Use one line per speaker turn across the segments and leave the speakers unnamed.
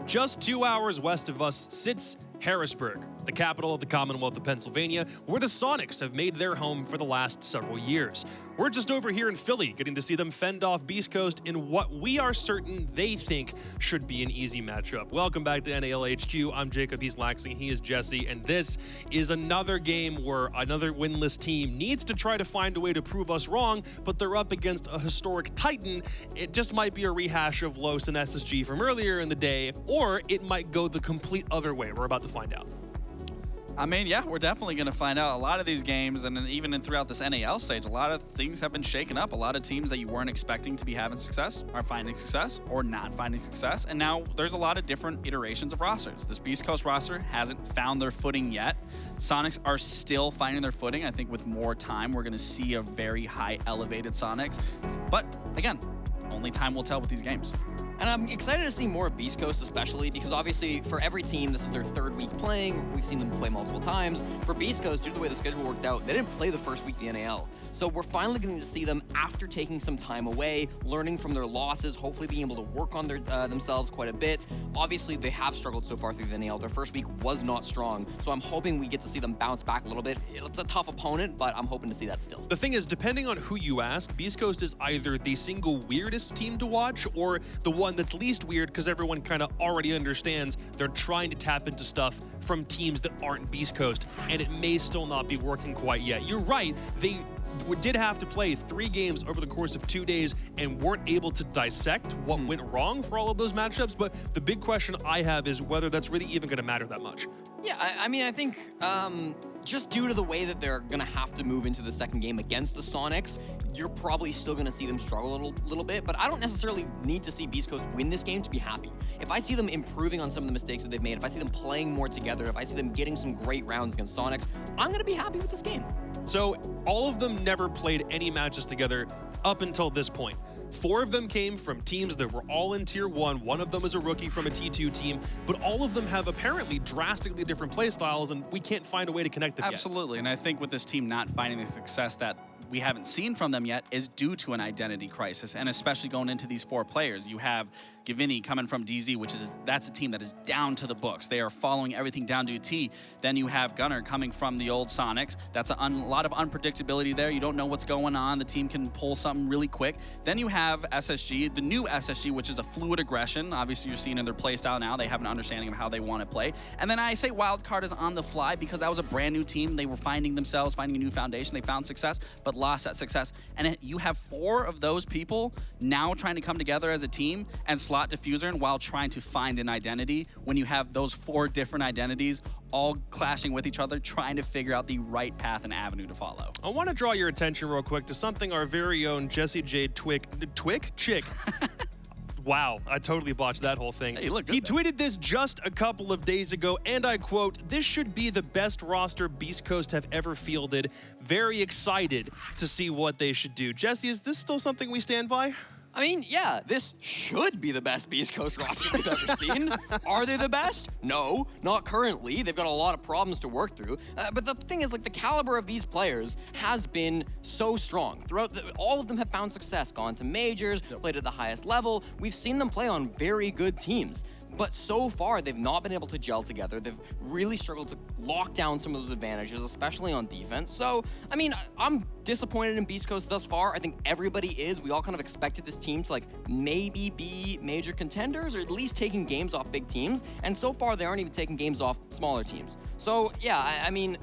Just 2 hours west of us sits Harrisburg, the capital of the Commonwealth of Pennsylvania, where the Soniqs have made their home for the last several years. We're just over here in Philly, getting to see them fend off Beast Coast in what we are certain they think should be an easy matchup. Welcome back to NALHQ. I'm Jacob, he's Laxing, he is Jesse, and this is another game where another winless team needs to try to find a way to prove us wrong, but they're up against a historic titan. It just might be a rehash of Los and SSG from earlier in the day, or it might go the complete other way. We're about to find out.
I mean, yeah, we're definitely going to find out. A lot of these games, and even throughout this NAL stage, a lot of things have been shaken up. A lot of teams that you weren't expecting to be having success are finding success or not finding success. And now there's a lot of different iterations of rosters. This Beast Coast roster hasn't found their footing yet. Soniqs are still finding their footing. I think with more time, we're going to see a very high elevated Soniqs. But again, only time will tell with these games.
And I'm excited to see more of Beast Coast, especially because obviously for every team, this is their third week playing. We've seen them play multiple times. For Beast Coast, due to the way the schedule worked out, they didn't play the first week of the NAL. So we're finally getting to see them after taking some time away, learning from their losses, hopefully being able to work on themselves quite a bit. Obviously, they have struggled so far through the NAL. Their first week was not strong. So I'm hoping we get to see them bounce back a little bit. It's a tough opponent, but I'm hoping to see that still.
The thing is, depending on who you ask, Beast Coast is either the single weirdest team to watch or the one that's least weird because everyone kind of already understands they're trying to tap into stuff from teams that aren't Beast Coast, and it may still not be working quite yet. You're right, they did have to play 3 games over the course of 2 days and weren't able to dissect what went wrong for all of those matchups, but the big question I have is whether that's really even going to matter that much.
Yeah, I mean, I think just due to the way that they're going to have to move into the second game against the Soniqs, you're probably still going to see them struggle a little bit, but I don't necessarily need to see Beast Coast win this game to be happy. If I see them improving on some of the mistakes that they've made, if I see them playing more together, if I see them getting some great rounds against Soniqs, I'm going to be happy with this game.
So all of them never played any matches together up until this point. 4 of them came from teams that were all in Tier 1. One of them is a rookie from a T2 team, but all of them have apparently drastically different play styles, and we can't find a way to connect them
Absolutely, and I think with this team not finding the success that we haven't seen from them yet is due to an identity crisis, and especially going into these 4 players. You have Gavini coming from DZ, that's a team that is down to the books. They are following everything down to a T. Then you have Gunnar coming from the old Soniqs. That's a lot of unpredictability there. You don't know what's going on. The team can pull something really quick. Then you have SSG, the new SSG, which is a fluid aggression. Obviously, you're seeing in their play style now. They have an understanding of how they want to play. And then I say Wildcard is on the fly because that was a brand new team. They were finding themselves, finding a new foundation. They found success, but lost that success. And you have 4 of those people now trying to come together as a team and slot Diffuser in while trying to find an identity when you have those 4 different identities all clashing with each other, trying to figure out the right path and avenue to follow.
I want to draw your attention real quick to something our very own Jesse J. Chick. Wow, I totally botched that whole thing.
Hey, you look good,
he tweeted this just a couple of days ago, and I quote, "This should be the best roster Beast Coast have ever fielded. Very excited to see what they should do." Jesse, is this still something we stand by?
I mean, yeah, this should be the best Beast Coast roster we've ever seen. Are they the best? No, not currently. They've got a lot of problems to work through. But the thing is, like, the caliber of these players has been so strong. Throughout, all of them have found success, gone to majors, played at the highest level. We've seen them play on very good teams. But so far, they've not been able to gel together. They've really struggled to lock down some of those advantages, especially on defense. So, I mean, I'm disappointed in Beast Coast thus far. I think everybody is. We all kind of expected this team to, like, maybe be major contenders or at least taking games off big teams. And so far, they aren't even taking games off smaller teams. So, yeah, I mean,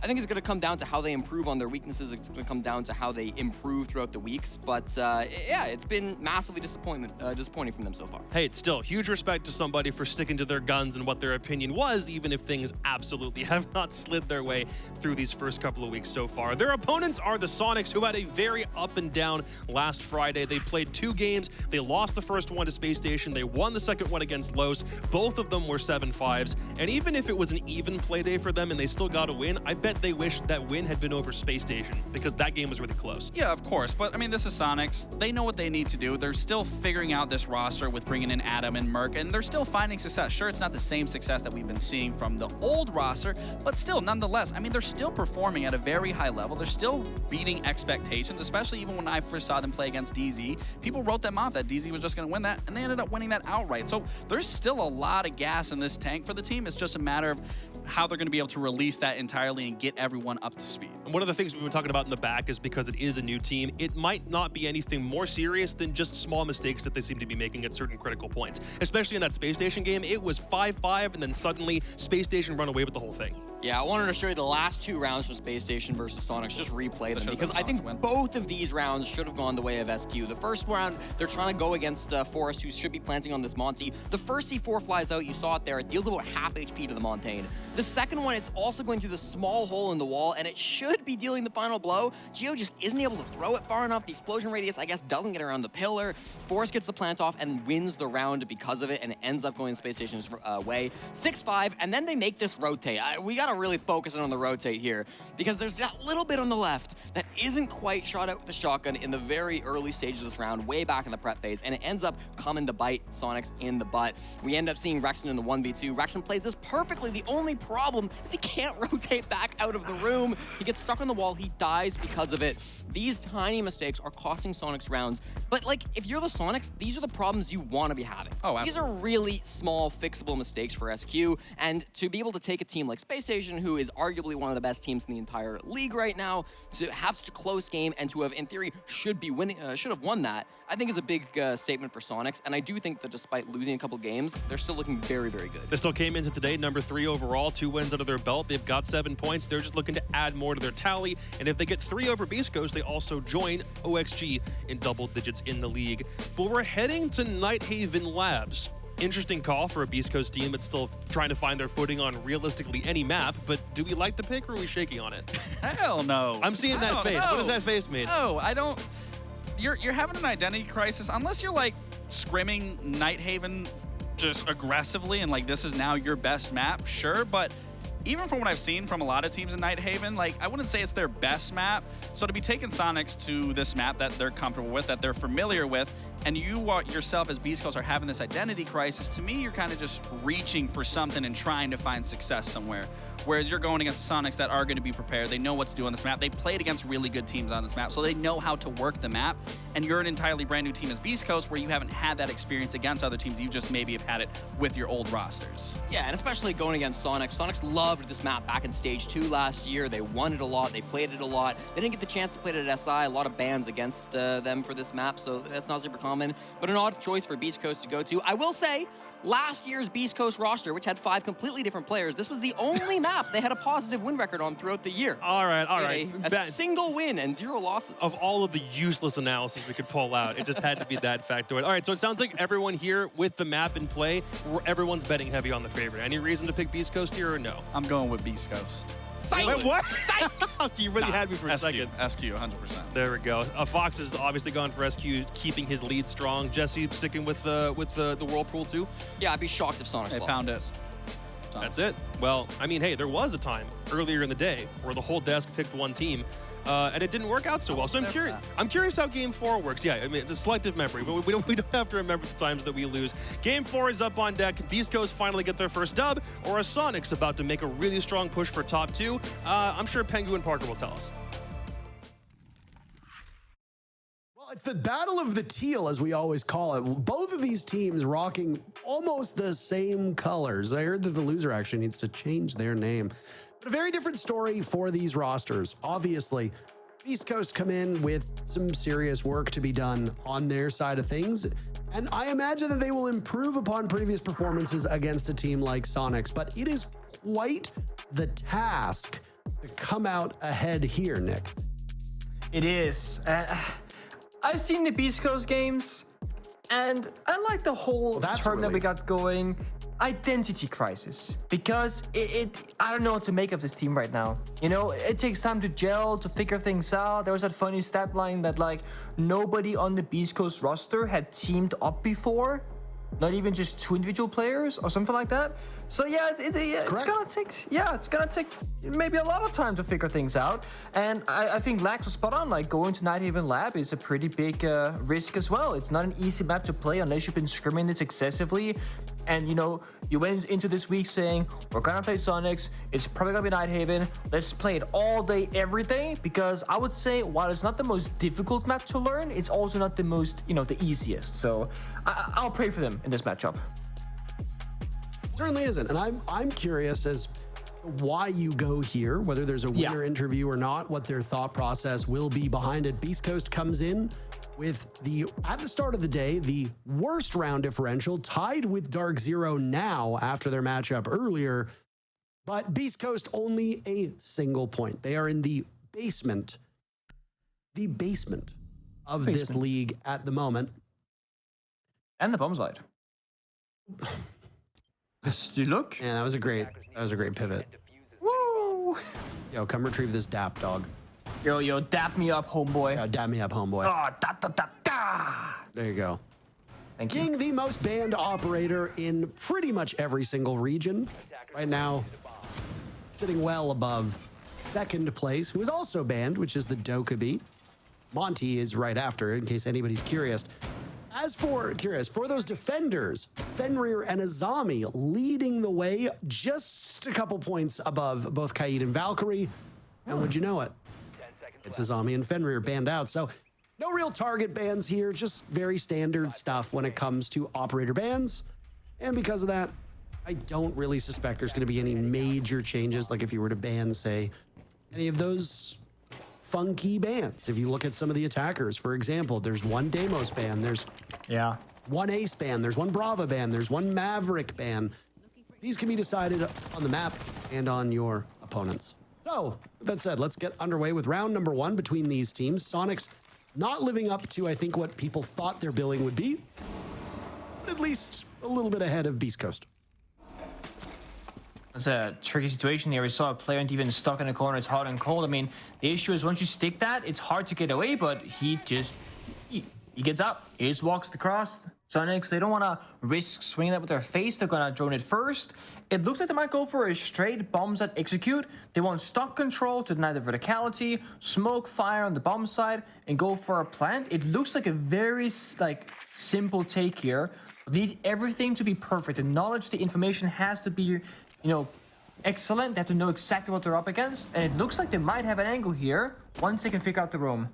I think it's going to come down to how they improve on their weaknesses. It's going to come down to how they improve throughout the weeks. But yeah, it's been massively disappointing from them so far.
Hey, it's still huge respect to somebody for sticking to their guns and what their opinion was, even if things absolutely have not slid their way through these first couple of weeks so far. Their opponents are the Soniqs, who had a very up and down last Friday. They played 2 games. They lost the first one to Space Station. They won the second one against Los. Both of them were 7-5s. And even if it was an even play day for them and they still got a win, I bet they wish that win had been over Space Station because that game was really close.
Yeah, of course. But I mean, this is Soniqs. They know what they need to do. They're still figuring out this roster with bringing in Adam and Merc, and they're still finding success. Sure, it's not the same success that we've been seeing from the old roster, but still, nonetheless, I mean, they're still performing at a very high level. They're still beating expectations, especially even when I first saw them play against DZ. People wrote them off that DZ was just going to win that, and they ended up winning that outright. So there's still a lot of gas in this tank for the team. It's just a matter of how they're going to be able to release that entirely and get everyone up to speed.
And one of the things we've been talking about in the back is because it is a new team, it might not be anything more serious than just small mistakes that they seem to be making at certain critical points. Especially in that Space Station game, it was 5-5, and then suddenly Space Station run away with the whole thing.
Yeah, I wanted to show you the last 2 rounds for Space Station versus Soniqs, just replay them, because I think both of these rounds should have gone the way of SQ. The first round, they're trying to go against Forrest, who should be planting on this Monty. The first C4 flies out, you saw it there, it deals about half HP to the Montaigne. The second one, it's also going through the small hole in the wall, and it should be dealing the final blow. Geo just isn't able to throw it far enough. The explosion radius, I guess, doesn't get around the pillar. Forrest gets the plant off and wins the round because of it, and it ends up going Space Station's way. 6-5, and then they make this rotate. We gotta really focus on the rotate here, because there's that little bit on the left that isn't quite shot out with the shotgun in the very early stages of this round, way back in the prep phase, and it ends up coming to bite Soniqs in the butt. We end up seeing Rexon in the 1v2. Rexon plays this perfectly. The only problem is he can't rotate back out of the room. He gets stuck on the wall. He dies because of it. These tiny mistakes are costing Soniqs rounds, but like, if you're the Soniqs, these are the problems you want to be having.
Oh, absolutely.
These are really small, fixable mistakes for SQ, and to be able to take a team like Space Station, who is arguably one of the best teams in the entire league right now, to have such a close game and to have, in theory, should have won that, I think is a big statement for Soniqs. And I do think that despite losing a couple games, they're still looking very, very good.
They still came into today number 3 overall, 2 wins under their belt. They've got 7 points. They're just looking to add more to their tally. And if they get 3 over Beast Coast, they also join OXG in double digits in the league. But we're heading to Nighthaven Labs. Interesting call for a Beast Coast team that's still trying to find their footing on realistically any map, but do we like the pick or are we shaky on it?
Hell no.
I'm seeing that face. What does that face mean?
No, I don't. You're having an identity crisis unless you're like scrimming Nighthaven just aggressively and like this is now your best map, sure, but even from what I've seen from a lot of teams in Nighthaven, like, I wouldn't say it's their best map. So to be taking Soniqs to this map that they're comfortable with, that they're familiar with, and you yourself as Beast Coast are having this identity crisis, to me, you're kind of just reaching for something and trying to find success somewhere. Whereas you're going against the Soniqs that are going to be prepared. They know what to do on this map. They played against really good teams on this map, so they know how to work the map. And you're an entirely brand new team as Beast Coast where you haven't had that experience against other teams. You just maybe have had it with your old rosters.
Yeah, and especially going against Soniqs. Soniqs loved this map back in Stage 2 last year. They won it a lot. They played it a lot. They didn't get the chance to play it at SI. A lot of bans against them for this map, so that's not super common. But an odd choice for Beast Coast to go to. I will say, last year's Beast Coast roster, which had 5 completely different players, this was the only map they had a positive win record on throughout the year.
All right.
A single win and 0 losses.
Of all of the useless analysis we could pull out, it just had to be that factoid. All right, so it sounds like everyone here with the map in play, everyone's betting heavy on the favorite. Any reason to pick Beast Coast here or no?
I'm going with Beast Coast.
Psych!
Wait, what?
Psych!
You really had me for a
SQ,
second.
SQ, 100%.
There we go. Fox has obviously gone for SQ, keeping his lead strong. Jesse sticking with the Whirlpool too?
Yeah, I'd be shocked if Soniqs
They
lost.
found it.
That's it. Well, I mean, hey, there was a time earlier in the day where the whole desk picked one team, and it didn't work out so well. So I'm curious how Game 4 works. Yeah, I mean, it's a selective memory, but we don't have to remember the times that we lose. Game 4 is up on deck. Beast Coast finally get their first dub, or a Soniqs about to make a really strong push for top 2. I'm sure Pengu and Parker will tell us.
It's the battle of the teal, as we always call it. Both of these teams rocking almost the same colors. I heard that the loser actually needs to change their name. But a very different story for these rosters. Obviously, Beast Coast come in with some serious work to be done on their side of things. And I imagine that they will improve upon previous performances against a team like Soniqs. But it is quite the task to come out ahead here, Nick.
It is. I've seen the Beast Coast games, and I like the whole term that we got going, identity crisis, because I don't know what to make of this team right now. You know, it takes time to gel, to figure things out. There was that funny stat line that like nobody on the Beast Coast roster had teamed up before. not even just 2 individual players or something like that. So yeah, it's gonna take maybe a lot of time to figure things out. And I think Lax was spot on. Like going to Nighthaven Lab is a pretty big risk as well. It's not an easy map to play unless you've been scrimming this excessively. And you know, you went into this week saying we're gonna play Soniqs. It's probably gonna be Nighthaven. Let's play it all day, every day. Because I would say while it's not the most difficult map to learn, it's also not the most, you know, the easiest. So I'll pray for them in this matchup.
Certainly isn't, and I'm curious as why you go here, whether there's a winner interview or not, what their thought process will be behind it. Beast Coast comes in with at the start of the day, the worst round differential, tied with Dark Zero now after their matchup earlier, but Beast Coast only a single point. They are in the basement of this league at the moment.
And the bomb slide. You look?
Yeah, that was a great pivot.
Woo!
Yo, come retrieve this dap, dog.
Yo, dap me up, homeboy.
Yeah, dap me up, homeboy.
Oh, da.
There you go.
Thank you.
Being the most banned operator in pretty much every single region right now, sitting well above second place, who is also banned, which is the Dokkaebi. Monty is right after, in case anybody's curious. As for those defenders, Fenrir and Azami leading the way, just a couple points above both Kaid and Valkyrie. And would you know it? It's Azami and Fenrir banned out. So no real target bans here, just very standard stuff when it comes to operator bans. And because of that, I don't really suspect there's going to be any major changes. Like if you were to ban, say, any of those funky bans. If you look at some of the attackers, for example, there's one Deimos ban, there's one Ace ban, there's one Brava ban, there's one Maverick ban. These can be decided on the map and on your opponents. So, with that said, let's get underway with round number 1 between these teams. Soniqs not living up to, I think, what people thought their billing would be. At least a little bit ahead of Beast Coast.
It's a tricky situation here. We saw a player even stuck in a corner. It's hot and cold. I mean, the issue is once you stick that, it's hard to get away, but he gets up. He just walks across. Soniqs, they don't want to risk swinging that with their face. They're going to drone it first. It looks like they might go for a straight bombs that execute. They want stock control to deny the verticality, smoke fire on the bomb side, and go for a plant. It looks like a very simple take here. Need everything to be perfect. The knowledge, the information has to be, excellent. They have to know exactly what they're up against. And it looks like they might have an angle here once they can figure out the room.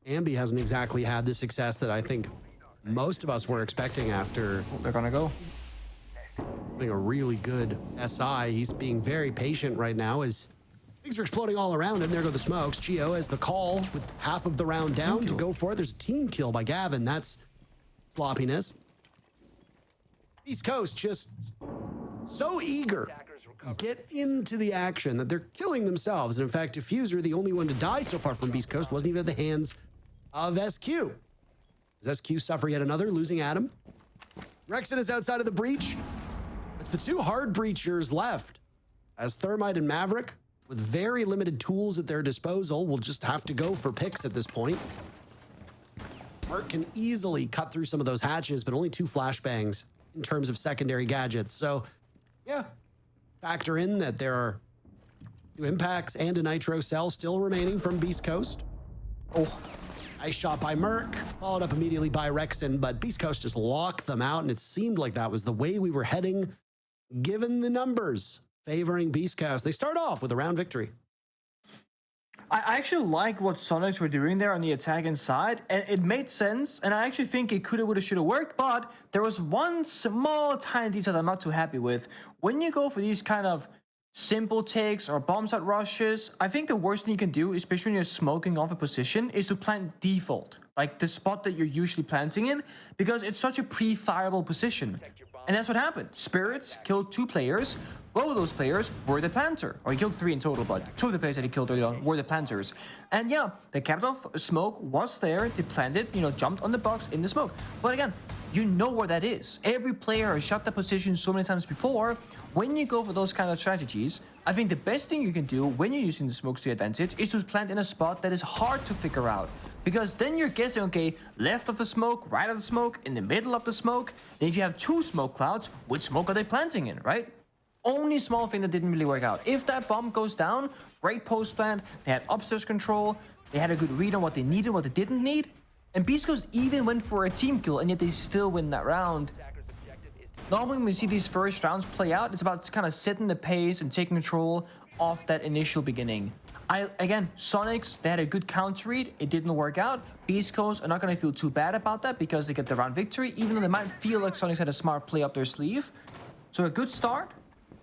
Ambi hasn't exactly had the success that I think most of us were expecting after
They're gonna go.
having a really good SI. He's being very patient right now as things are exploding all around him. There go the smokes. Gio has the call with half of the round down to go for it. There's a team kill by Gavin. That's sloppiness. East Coast just so eager to get into the action that they're killing themselves. And in fact, Diffuser, the only one to die so far from Beast Coast, wasn't even at the hands of SQ. Is SQ suffer yet another, losing Adam? Rexon is outside of the breach. It's the 2 hard breachers left, as Thermite and Maverick, with very limited tools at their disposal, will just have to go for picks at this point. Mark can easily cut through some of those hatches, but only 2 flashbangs in terms of secondary gadgets. So, yeah, factor in that there are 2 impacts and a nitro cell still remaining from Beast Coast. Oh, nice shot by Merc, followed up immediately by Rexon, but Beast Coast just locked them out, and it seemed like that was the way we were heading, given the numbers favoring Beast Coast. They start off with a round victory.
I actually like what Soniqs were doing there on the attacking side, and it made sense, and I actually think it coulda, woulda, shoulda worked, but there was one small, tiny detail that I'm not too happy with. When you go for these kind of simple takes or bombs out rushes, I think the worst thing you can do, especially when you're smoking off a position, is to plant default, like the spot that you're usually planting in, because it's such a pre-fireable position. And that's what happened. Spirits killed 2 players. Both of those players were the planter. Or he killed 3 in total, but 2 of the players that he killed early on were the planters. And yeah, the capital smoke was there. They planted, jumped on the box in the smoke. But again, you know where that is. Every player has shot that position so many times before. When you go for those kind of strategies, I think the best thing you can do when you're using the smokes to your advantage is to plant in a spot that is hard to figure out. Because then you're guessing, okay, left of the smoke, right of the smoke, in the middle of the smoke. And if you have 2 smoke clouds, which smoke are they planting in, right? Only small thing that didn't really work out. If that bomb goes down, great post plant, they had upstairs control, they had a good read on what they needed, what they didn't need. And Beast Coast even went for a team kill, and yet they still win that round. Normally when we see these first rounds play out, it's about kind of setting the pace and taking control of that initial beginning. Again, Soniqs, they had a good counter read. It didn't work out. Beast Coast are not going to feel too bad about that because they get the round victory, even though they might feel like Soniqs had a smart play up their sleeve. So a good start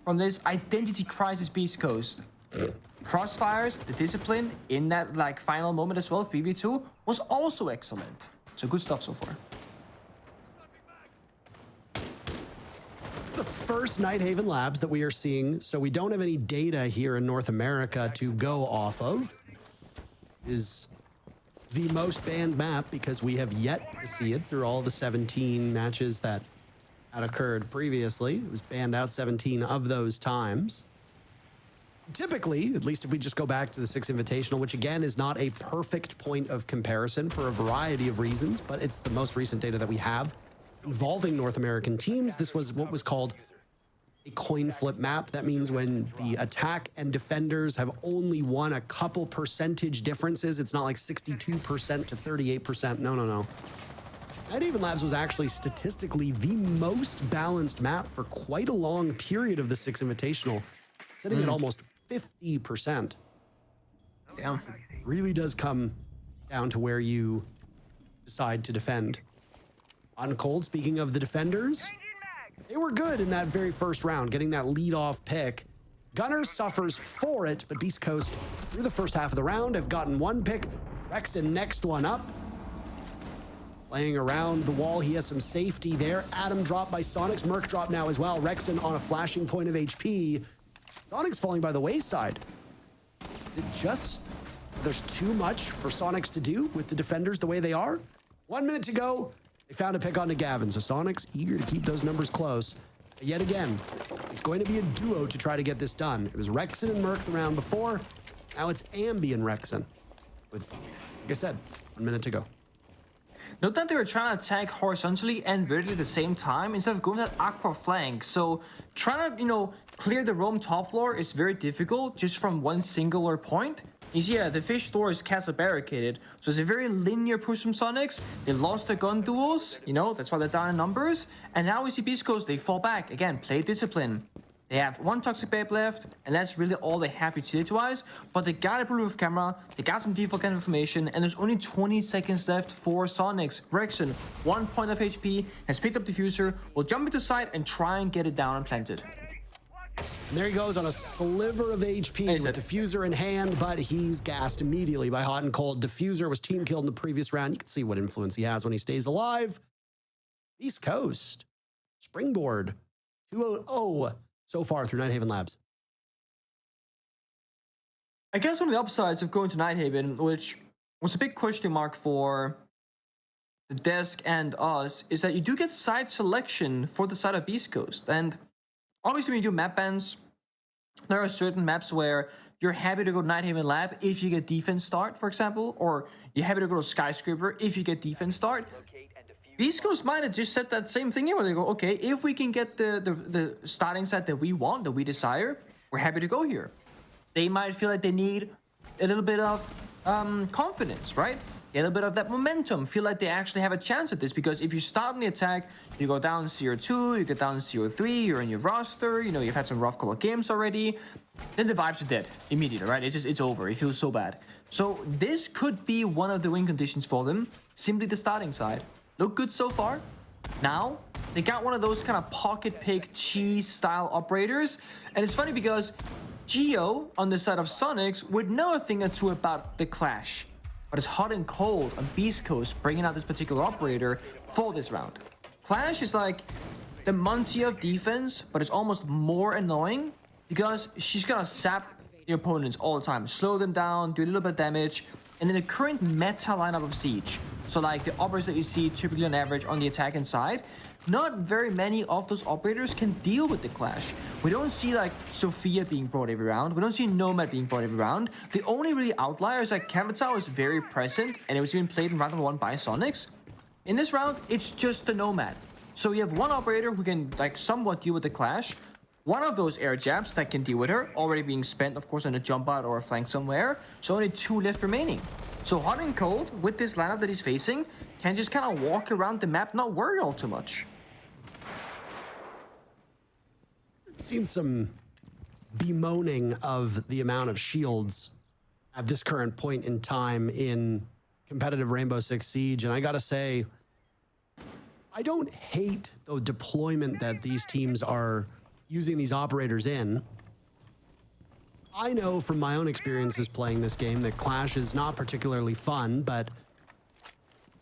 from this identity crisis Beast Coast. Crossfires, the discipline in that like final moment as well, 3v2, was also excellent. So good stuff so far.
The first Nighthaven labs that we are seeing, so we don't have any data here in North America to go off of, is the most banned map because we have yet to see it through all the 17 matches that had occurred previously. It was banned out 17 of those times. Typically, at least if we just go back to the 6 Invitational, which again is not a perfect point of comparison for a variety of reasons, but it's the most recent data that we have involving North American teams. This was what was called a coin flip map. That means when the attack and defenders have only won a couple percentage differences, it's not like 62% to 38%. No. Nighthaven Labs was actually statistically the most balanced map for quite a long period of the 6 Invitational, sitting at almost 50%.
Damn.
Really does come down to where you decide to defend. On Cold, speaking of the defenders, they were good in that very first round, getting that lead-off pick. Gunner suffers for it, but Beast Coast, through the first half of the round, have gotten 1 pick. Rexon next one up. Playing around the wall, he has some safety there. Adam dropped by Soniqs. Merc dropped now as well. Rexon on a flashing point of HP. Soniqs falling by the wayside. There's too much for Soniqs to do with the defenders the way they are? 1 minute to go. They found a pick onto Gavin, so Soniqs eager to keep those numbers close. But yet again, it's going to be a duo to try to get this done. It was Rexon and Merc the round before. Now it's Ambi and Rexon. With, like I said, 1 minute to go.
Note that they were trying to attack horizontally and vertically at the same time instead of going that aqua flank. So trying to, clear the roam top floor is very difficult just from one singular point. You see, the fish door is castle barricaded, so it's a very linear push from Soniqs. They lost their gun duels, that's why they're down in numbers. And now we see Beast Coast, they fall back. Again, play discipline. They have 1 toxic babe left, and that's really all they have utility-wise. But they got a bulletproof camera, they got some default kind of information, and there's only 20 seconds left for Soniqs. Rexon, 1 point of HP, has picked up diffuser, will jump into site and try and get it down and plant it.
And there he goes on a sliver of HP with diffuser in hand, but he's gassed immediately by Hot and Cold. Diffuser was team killed in the previous round. You can see what influence he has when he stays alive. East Coast, springboard, 2-0 so far through Nighthaven Labs.
I guess one of the upsides of going to Nighthaven, which was a big question mark for the desk and us, is that you do get side selection for the side of Beast Coast. And obviously, when you do map bans, there are certain maps where you're happy to go to Nighthaven Lab if you get defense start, for example, or you're happy to go to Skyscraper if you get defense start. Beast Coast might have just said that same thing here, where they go, okay, if we can get the starting set that we want, that we desire, we're happy to go here. They might feel like they need a little bit of confidence, right? A little bit of that momentum, feel like they actually have a chance at this, because if you start on the attack, you go down 0-2, you get down 0-3, you're in your roster, you've had some rough color games already, then the vibes are dead immediately, right? It's over, it feels so bad. So this could be one of the win conditions for them, simply the starting side. Look good so far. Now, they got one of those kind of pocket pick cheese style operators, and it's funny because Geo on the side of Soniqs would know a thing or two about the clash. But it's Hot and Cold on Beast Coast bringing out this particular operator for this round. Clash is like the Monty of defense, but it's almost more annoying because she's gonna sap your opponents all the time, slow them down, do a little bit of damage. And in the current meta lineup of Siege, So like the operators that you see typically on average on the attacking side, not very many of those operators can deal with the clash. We don't see like Sophia being brought every round. We don't see Nomad being brought every round. The only really outlier is like Kamatau is very present, and it was even played in round number 1 by Soniqs. In this round, it's just the Nomad. So you have one operator who can like somewhat deal with the clash. One of those air jabs that can deal with her already being spent, of course, on a jump out or a flank somewhere. So only 2 left remaining. So Hot and Cold, with this lineup that he's facing, can just kind of walk around the map, not worry all too much.
Seen some bemoaning of the amount of shields at this current point in time in competitive Rainbow Six Siege, and I gotta say, I don't hate the deployment that these teams are using these operators in. I know from my own experiences playing this game that Clash is not particularly fun, but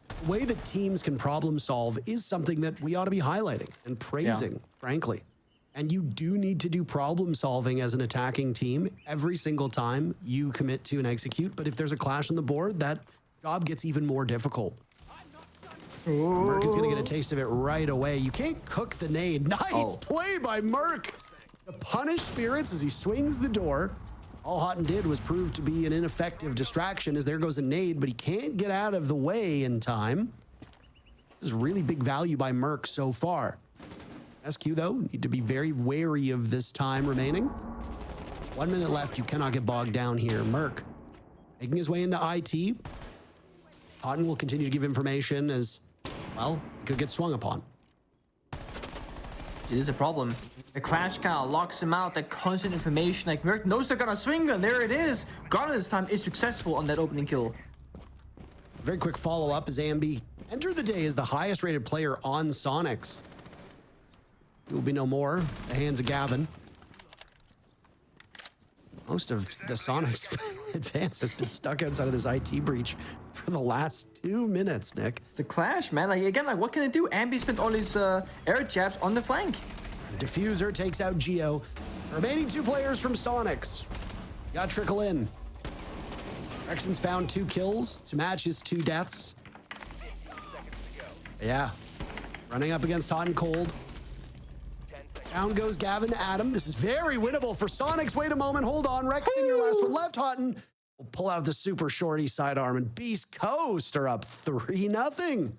the way that teams can problem solve is something that we ought to be highlighting and praising, frankly. And you do need to do problem solving as an attacking team every single time you commit to and execute. But if there's a clash on the board, that job gets even more difficult. Merc is going to get a taste of it right away. You can't cook the nade. Nice play by Merc to punish Spirits as he swings the door. All Houghton did was prove to be an ineffective distraction as there goes a nade, but he can't get out of the way in time. This is really big value by Merc so far. SQ, though, need to be very wary of this time remaining. 1 minute left. You cannot get bogged down here. Merc making his way into IT. Houghton will continue to give information as, well, he could get swung upon.
It is a problem. The clash kind of locks him out, that constant information. Like, Merc knows they're gonna swing, and there it is. Garner this time is successful on that opening kill.
Very quick follow-up as AMB entered the day as the highest rated player on Soniqs. It will be no more. The hands of Gavin. Most of the Soniqs advance has been stuck outside of this IT breach for the last 2 minutes, Nick.
It's a clash, man. Like, again, like, what can it do? Ambi spent all his air jabs on the flank.
Diffuser takes out Geo. Remaining 2 players from Soniqs. Got trickle in. Rexon's found 2 kills to match his 2 deaths. Yeah. Running up against Hot and Cold. Down goes Gavin Adam. This is very winnable for Soniqs. Wait a moment. Hold on. Rexon, your last one left. Houghton will pull out the super shorty sidearm, and Beast Coast are up 3-0.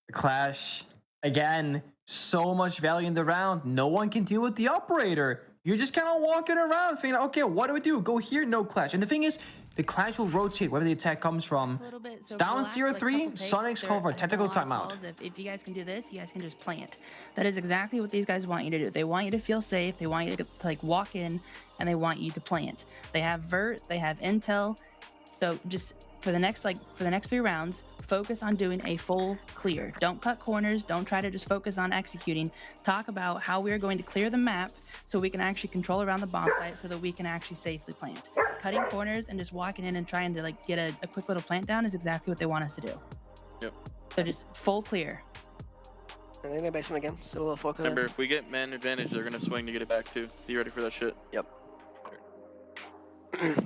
The clash, again, so much value in the round. No one can deal with the operator. You're just kind of walking around thinking, okay, what do we do? Go here, no clash. And the thing is, the clash will rotate wherever the attack comes from. It's down 0-3, Soniqs call for a tactical timeout.
If you guys can do this, you guys can just plant. That is exactly what these guys want you to do. They want you to feel safe. They want you to like walk in, and they want you to plant. They have vert, they have intel. So just for the next 3 rounds, focus on doing a full clear. Don't cut corners. Don't try to just focus on executing. Talk about how we are going to clear the map so we can actually control around the bomb site so that we can actually safely plant. Cutting corners and just walking in and trying to like get a quick little plant down is exactly what they want us to do.
Yep.
So just full clear.
And they're gonna basement again. Still a little full clear.
Remember, if we get man advantage, they're gonna swing to get it back too. Be ready for that shit.
Yep.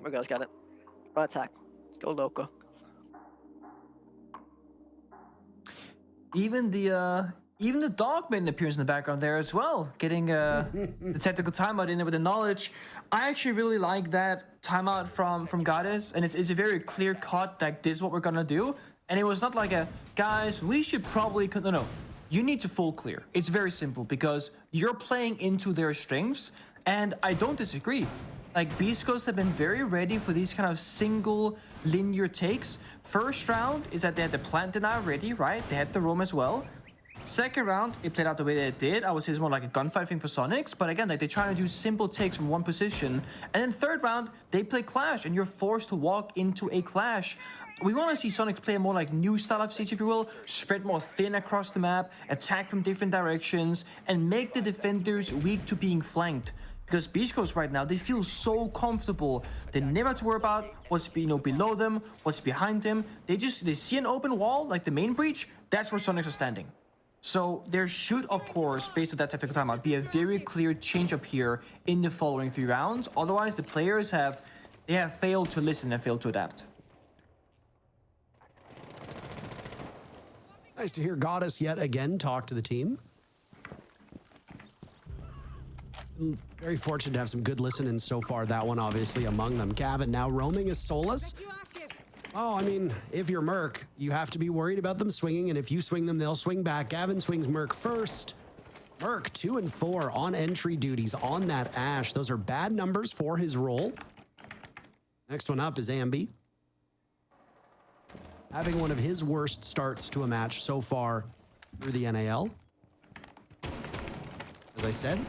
My guys got it. Run attack. Go loco.
Even the dog made an appearance in the background there as well, getting the tactical timeout in there with the knowledge. I actually really like that timeout from Goddess, and it's a very clear cut, like this is what we're gonna do. And it was not like guys, we should probably, no. You need to full clear. It's very simple because you're playing into their strengths, and I don't disagree. Like, Beast Coast have been very ready for these kind of single linear takes. First round is that they had the plant denial ready, right? They had the roam as well. Second round, it played out the way that it did. I would say it's more like a gunfight thing for Soniqs, but again, like they're trying to do simple takes from one position. And then third round, they play clash, and you're forced to walk into a clash. We want to see Soniqs play a more like new style of siege, if you will, spread more thin across the map, attack from different directions, and make the defenders weak to being flanked. Because Beast Coast right now, they feel so comfortable. They never have to worry about what's below them, what's behind them. They see an open wall, like the main breach, that's where Soniqs are standing. So there should, of course, based on that tactical timeout, be a very clear change up here in the following 3 rounds. Otherwise, the players have failed to listen and failed to adapt.
Nice to hear Goddess yet again talk to the team. Very fortunate to have some good listening so far. That one obviously among them. Gavin now roaming as Solus. Oh, I mean, if you're Merc, you have to be worried about them swinging, and if you swing them, they'll swing back. Gavin swings Merc first. Merc 2 and 4 on entry duties on that Ash. Those are bad numbers for his role. Next one up is Ambi. Having one of his worst starts to a match so far through the NAL. As I said,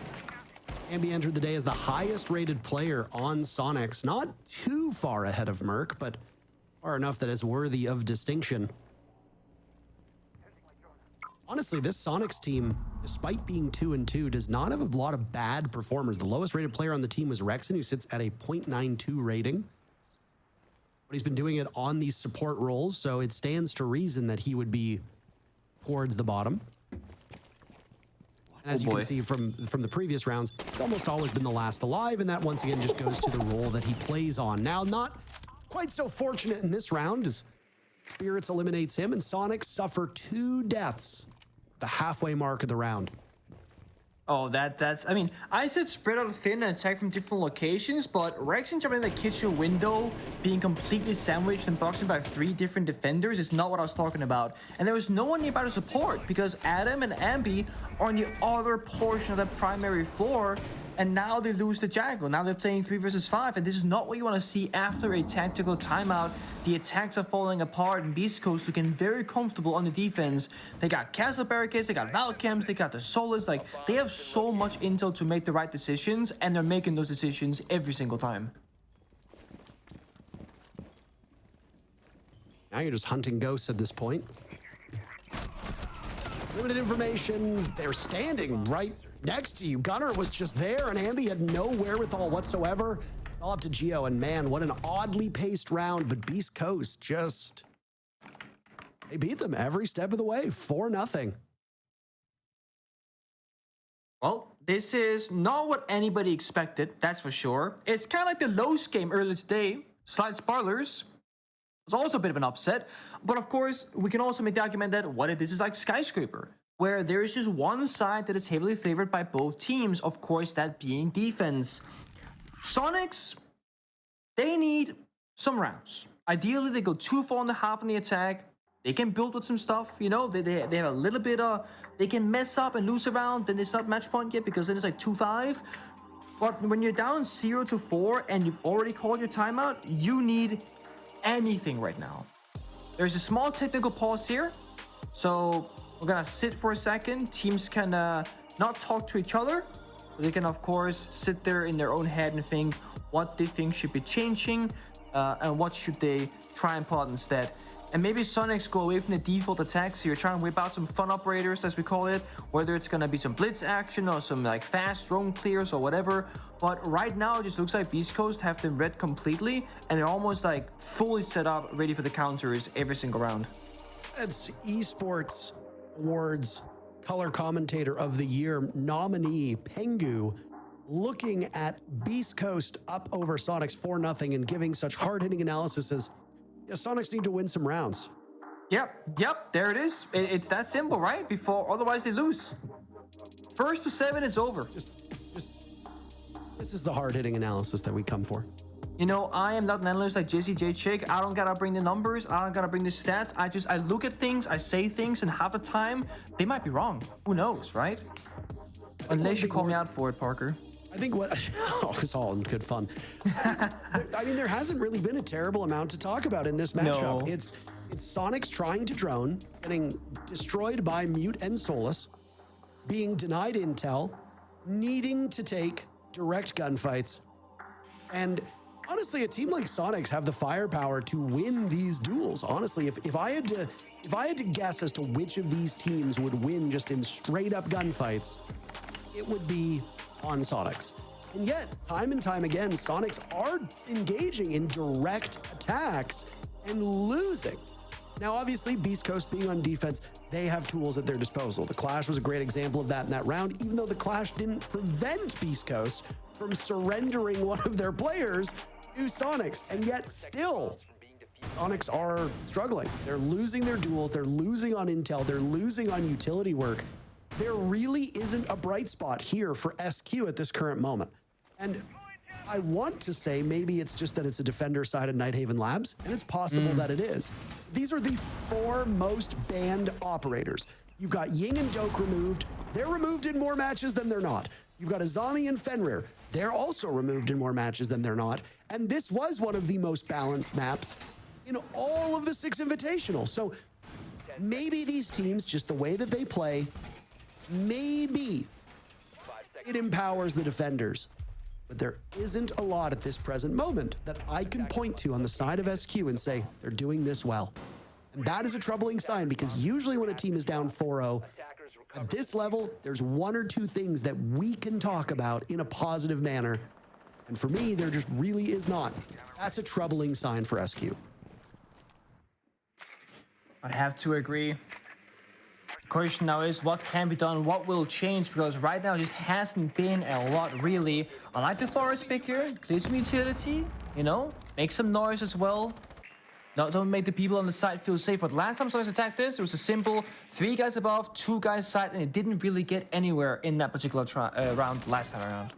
Ambi entered the day as the highest rated player on Soniqs. Not too far ahead of Merc, but far enough that it's worthy of distinction. Honestly, this Soniqs team, despite being 2 and 2, does not have a lot of bad performers. The lowest rated player on the team was Rexon, who sits at a 0.92 rating. But he's been doing it on these support roles, so it stands to reason that he would be towards the bottom. As you can see from the previous rounds, it's almost always been the last alive, and that once again just goes to the role that he plays on. Now, not quite so fortunate in this round as Spirits eliminates him, and Soniqs suffer 2 deaths at the halfway mark of the round.
Oh, that's, I mean, I said spread out thin and attack from different locations, but Rexon jumping in the kitchen window, being completely sandwiched and boxed by 3 different defenders is not what I was talking about. And there was no one nearby to support because Adam and Ambi are on the other portion of the primary floor, and now they lose the jungle. Now they're playing 3 versus 5, and this is not what you want to see after a tactical timeout. The attacks are falling apart, and Beast Coast looking very comfortable on the defense. They got castle barricades, they got Valcams, they got the Solus. Like, they have so much intel to make the right decisions, and they're making those decisions every single time.
Now you're just hunting ghosts at this point. Limited information. They're standing right next to you. Gunner was just there, and Ambi had no wherewithal whatsoever. All up to Geo, and man, what an oddly paced round, but Beast Coast just... they beat them every step of the way, 4-0.
Well, this is not what anybody expected, that's for sure. It's kind of like the Lowe's game earlier today. Slight spoilers. It was also a bit of an upset. But of course, we can also make the argument that what if this is like Skyscraper, where there is just one side that is heavily favored by both teams, of course, that being defense. Soniqs, they need some rounds. Ideally, they go 2-4.5 on the attack. They can build with some stuff, you know. They have a little bit of... they can mess up and lose a round, then it's not match point yet because then it's like 2-5. But when you're down 0-4 and you've already called your timeout, you need anything right now. There's a small technical pause here. So we're going to sit for a second. Teams can not talk to each other. They can, of course, sit there in their own head and think what they think should be changing and what should they try and pull out instead. And maybe Soniqs go away from the default attack, so you're trying to whip out some fun operators, as we call it, whether it's going to be some blitz action or some like fast drone clears or whatever. But right now, it just looks like Beast Coast have them read completely, and they're almost like fully set up, ready for the counters every single round.
That's Esports Awards Color Commentator of the Year nominee Pengu looking at Beast Coast up over Soniqs 4-0 and giving such hard-hitting analysis as, yeah, Soniqs need to win some rounds.
Yep, there it is. It's that simple, right? Otherwise they lose. 1st to 7, it's over.
Just this is the hard-hitting analysis that we come for.
You know, I am not an analyst like Jesse J. Chick. I don't gotta bring the numbers. I don't gotta bring the stats. I look at things, I say things, and half the time, they might be wrong. Who knows, right? Unless you call me out for it, Parker.
I think it's all in good fun. I mean, there hasn't really been a terrible amount to talk about in this matchup.
No.
It's Soniqs trying to drone, getting destroyed by Mute and Solus, being denied intel, needing to take direct gunfights, and honestly, a team like Soniqs have the firepower to win these duels. Honestly, if I had to guess as to which of these teams would win just in straight up gunfights, it would be on Soniqs. And yet, time and time again, Soniqs are engaging in direct attacks and losing. Now, obviously, Beast Coast being on defense, they have tools at their disposal. The Clash was a great example of that in that round, even though the Clash didn't prevent Beast Coast from surrendering one of their players to Soniqs. And yet still, Soniqs are struggling. They're losing their duels. They're losing on intel. They're losing on utility work. There really isn't a bright spot here for SQ at this current moment. And I want to say maybe it's just that it's a defender-sided Nighthaven Labs, and it's possible that it is. These are the 4 most banned operators. You've got Ying and Doke removed. They're removed in more matches than they're not. You've got Azami and Fenrir. They're also removed in more matches than they're not. And this was one of the most balanced maps in all of the 6 invitationals. So maybe these teams, just the way that they play, maybe it empowers the defenders. But there isn't a lot at this present moment that I can point to on the side of SQ and say, they're doing this well. And that is a troubling sign, because usually when a team is down 4-0, at this level, there's 1 or 2 things that we can talk about in a positive manner. And for me, there just really is not. That's a troubling sign for SQ.
I'd have to agree. Question now is what can be done, what will change, because right now it just hasn't been a lot really. I like the forest pick here, clear some utility, you know, make some noise as well. No, don't make the people on the side feel safe. But last time Soniqs attacked this, it was a simple 3 guys above, 2 guys side, and it didn't really get anywhere in that particular round last time around.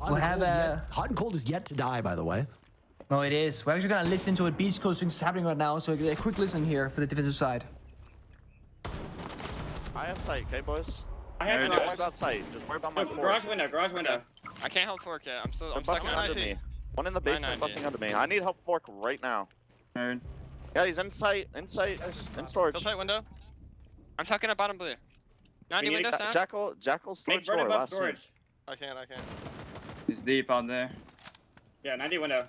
We'll have
Hot and Cold is yet to die, by the way.
Oh, it is. We're actually gonna listen to what beastcoast things is happening right now, so a quick listen here for the defensive side.
I have sight, okay, boys?
I have
Don't worry about sight. Just worry about my
garage window, garage window.
I can't help fork yet. I'm stuck
bucking under me. One in the basement bucking under me. I need help fork right now.
Heard.
Yeah, he's in sight, in storage.
Sight window. I'm tucking up bottom blue. 90 window, Sam.
Jackal storage
Make
door,
above
last
storage.
scene.
I can't.
He's deep out there. Yeah, 90 window.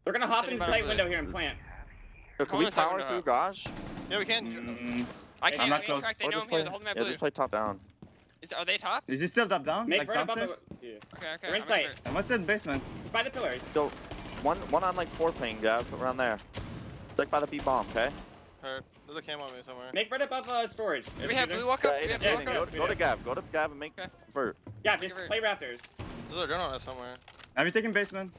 They're gonna hop in sight window here and plant.
So can we power through garage?
Yeah, we can. I can't.
I'm not close.
They know I'm here. They're holding my blue.
Just play top down.
Are they top?
Is he still top down?
Make
like
right above
downstairs?
the... Yeah.
Okay.
They're in sight. And what's in the basement? It's by the pillars.
So, one on like 4 ping, Gav, around there. Like by the B bomb, okay?
Heard. There's a cam on me somewhere.
Make right above storage.
Do we have blue walk up?
Go to Gav. Go to Gav and make vert.
Yeah, just play rafters.
There's a gun on us somewhere.
Have you taken basement?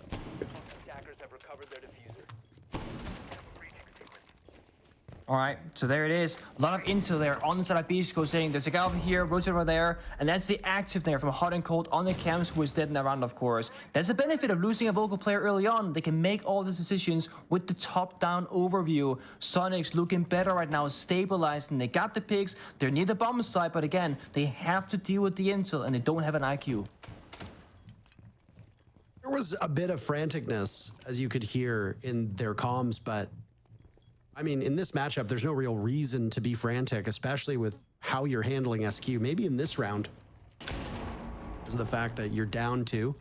All right, so there it is. A lot of intel there on the side of beastcoast saying there's a guy over here, rotate over there, and that's the active there from Hot and Cold on the camps, who is dead in that round, of course. There's the benefit of losing a vocal player early on. They can make all these decisions with the top-down overview. Soniqs looking better right now, stabilized, and they got the picks. They're near the bomb side, but again, they have to deal with the intel, and they don't have an IQ.
There was a bit of franticness, as you could hear in their comms, but I mean, in this matchup, there's no real reason to be frantic, especially with how you're handling SQ. Maybe in this round, because of the fact that you're down 2.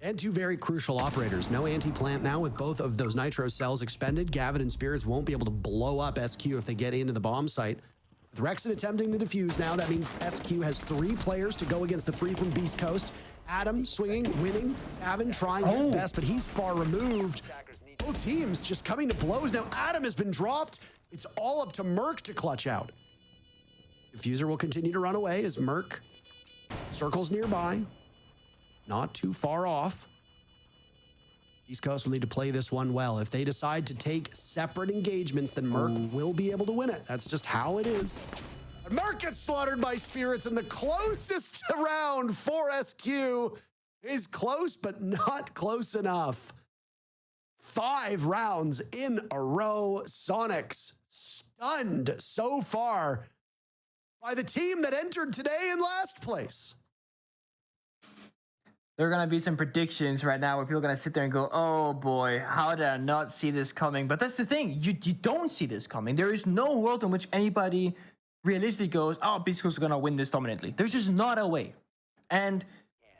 And 2 very crucial operators. No anti-plant now with both of those nitro cells expended. Gavin and Spirits won't be able to blow up SQ if they get into the bomb site. With Rexon attempting the defuse now, that means SQ has 3 players to go against the 3 from Beast Coast. Adam swinging, winning. Gavin trying his best, but he's far removed. Both teams just coming to blows. Now Adam has been dropped. It's all up to Merc to clutch out. Diffuser will continue to run away as Merc circles nearby. Not too far off. East Coast will need to play this one well. If they decide to take separate engagements, then Merc will be able to win it. That's just how it is. And Merc gets slaughtered by Spirits, and the closest round for SQ is close, but not close enough. 5 rounds in a row. Soniqs stunned so far by the team that entered today in last place.
There are going to be some predictions right now where people are going to sit there and go, oh boy, how did I not see this coming? But that's the thing. You don't see this coming. There is no world in which anybody realistically goes, oh, beastcoast is going to win this dominantly. There's just not a way. And,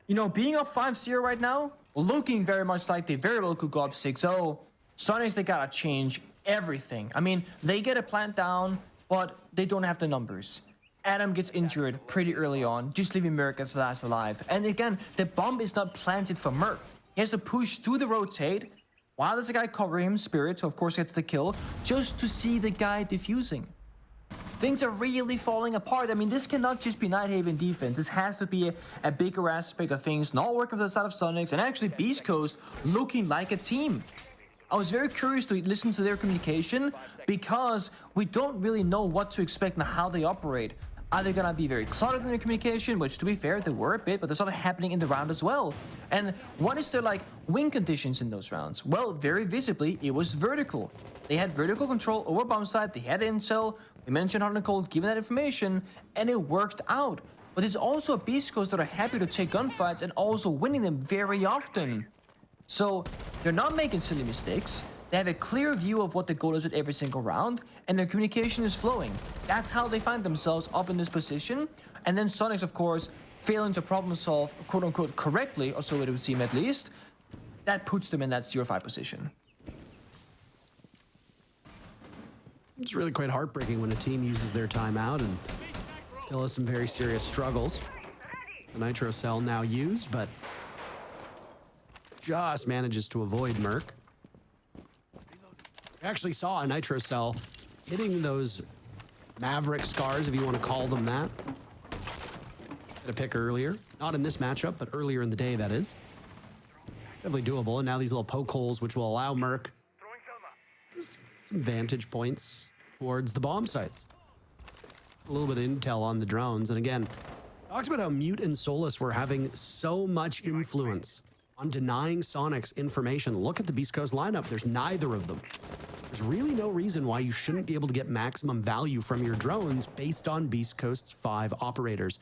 you know, being up 5-0 right now, looking very much like they very well could go up 6-0. Soniqs, they got to change everything. I mean, they get a plant down, but they don't have the numbers. Adam gets injured pretty early on, just leaving Merc as last alive. And again, the bomb is not planted for Merc. He has to push through the rotate, while there's a guy covering him, Spirit, who of course gets the kill, just to see the guy defusing. things are really falling apart. I mean, this cannot just be Nighthaven defense. This has to be a bigger aspect of things not working for the side of Soniqs and actually Beast Coast looking like a team. I was very curious to listen to their communication because we don't really know what to expect and how they operate. Are they gonna be very cluttered in their communication, which to be fair, they were a bit, but there's something happening in the round as well. And what is their like win conditions in those rounds? Well, very visibly, it was vertical. They had vertical control over bomb site, they had intel, we mentioned Hot and Cold giving that information, and it worked out. But it's also a Beast Coast that are happy to take gunfights and also winning them very often. So they're not making silly mistakes. They have a clear view of what the goal is with every single round, and their communication is flowing. That's how they find themselves up in this position. And then Soniqs, of course, failing to problem solve, quote unquote, correctly, or so it would seem at least, that puts them in that 0-5 position.
It's really quite heartbreaking when a team uses their timeout and still has some very serious struggles. The Nitro Cell now used, but just manages to avoid Merc. I actually saw a Nitro Cell hitting those Maverick scars, if you want to call them that. Had a pick earlier. Not in this matchup, but earlier in the day, that is. Definitely doable. And now these little poke holes, which will allow Merc some vantage points towards the bomb sites. A little bit of intel on the drones. And again, talked about how Mute and Solus were having so much influence on denying Soniqs information. Look at the Beast Coast lineup. There's neither of them. There's really no reason why you shouldn't be able to get maximum value from your drones based on Beast Coast's 5 operators.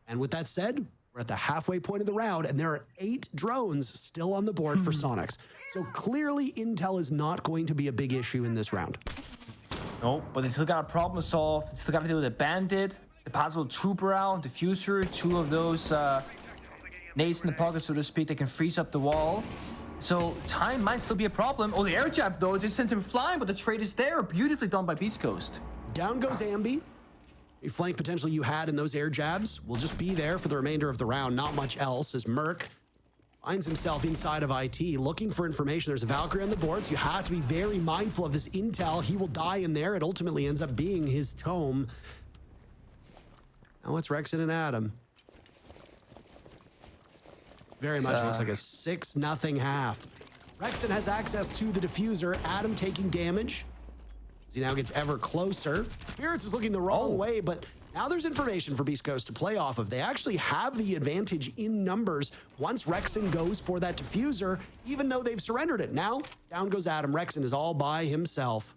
And with that said, we're at the halfway point of the round, and there are 8 drones still on the board for Soniqs. So clearly, intel is not going to be a big issue in this round.
No, but they still got a problem to solve. They still got to deal with a bandit, the possible trooper out, diffuser, 2 of those nades in the pocket, so to speak, that can freeze up the wall. So time might still be a problem. Oh, the air jab, though, just sends him flying, but the trade is there. Beautifully done by Beast Coast.
Down goes Ambi. A flank potential you had in those air jabs will just be there for the remainder of the round. Not much else as Merc finds himself inside of IT looking for information. There's a Valkyrie on the board, so you have to be very mindful of this intel. He will die in there. It ultimately ends up being his tome. Now it's Rexon and Adam. Very much looks like a 6-0 half. Rexon has access to the diffuser. Adam taking damage. He now gets ever closer. Spirits is looking the wrong way, but now there's information for Beast Coast to play off of. They actually have the advantage in numbers once Rexon goes for that diffuser, even though they've surrendered it. Now, down goes Adam. Rexon is all by himself.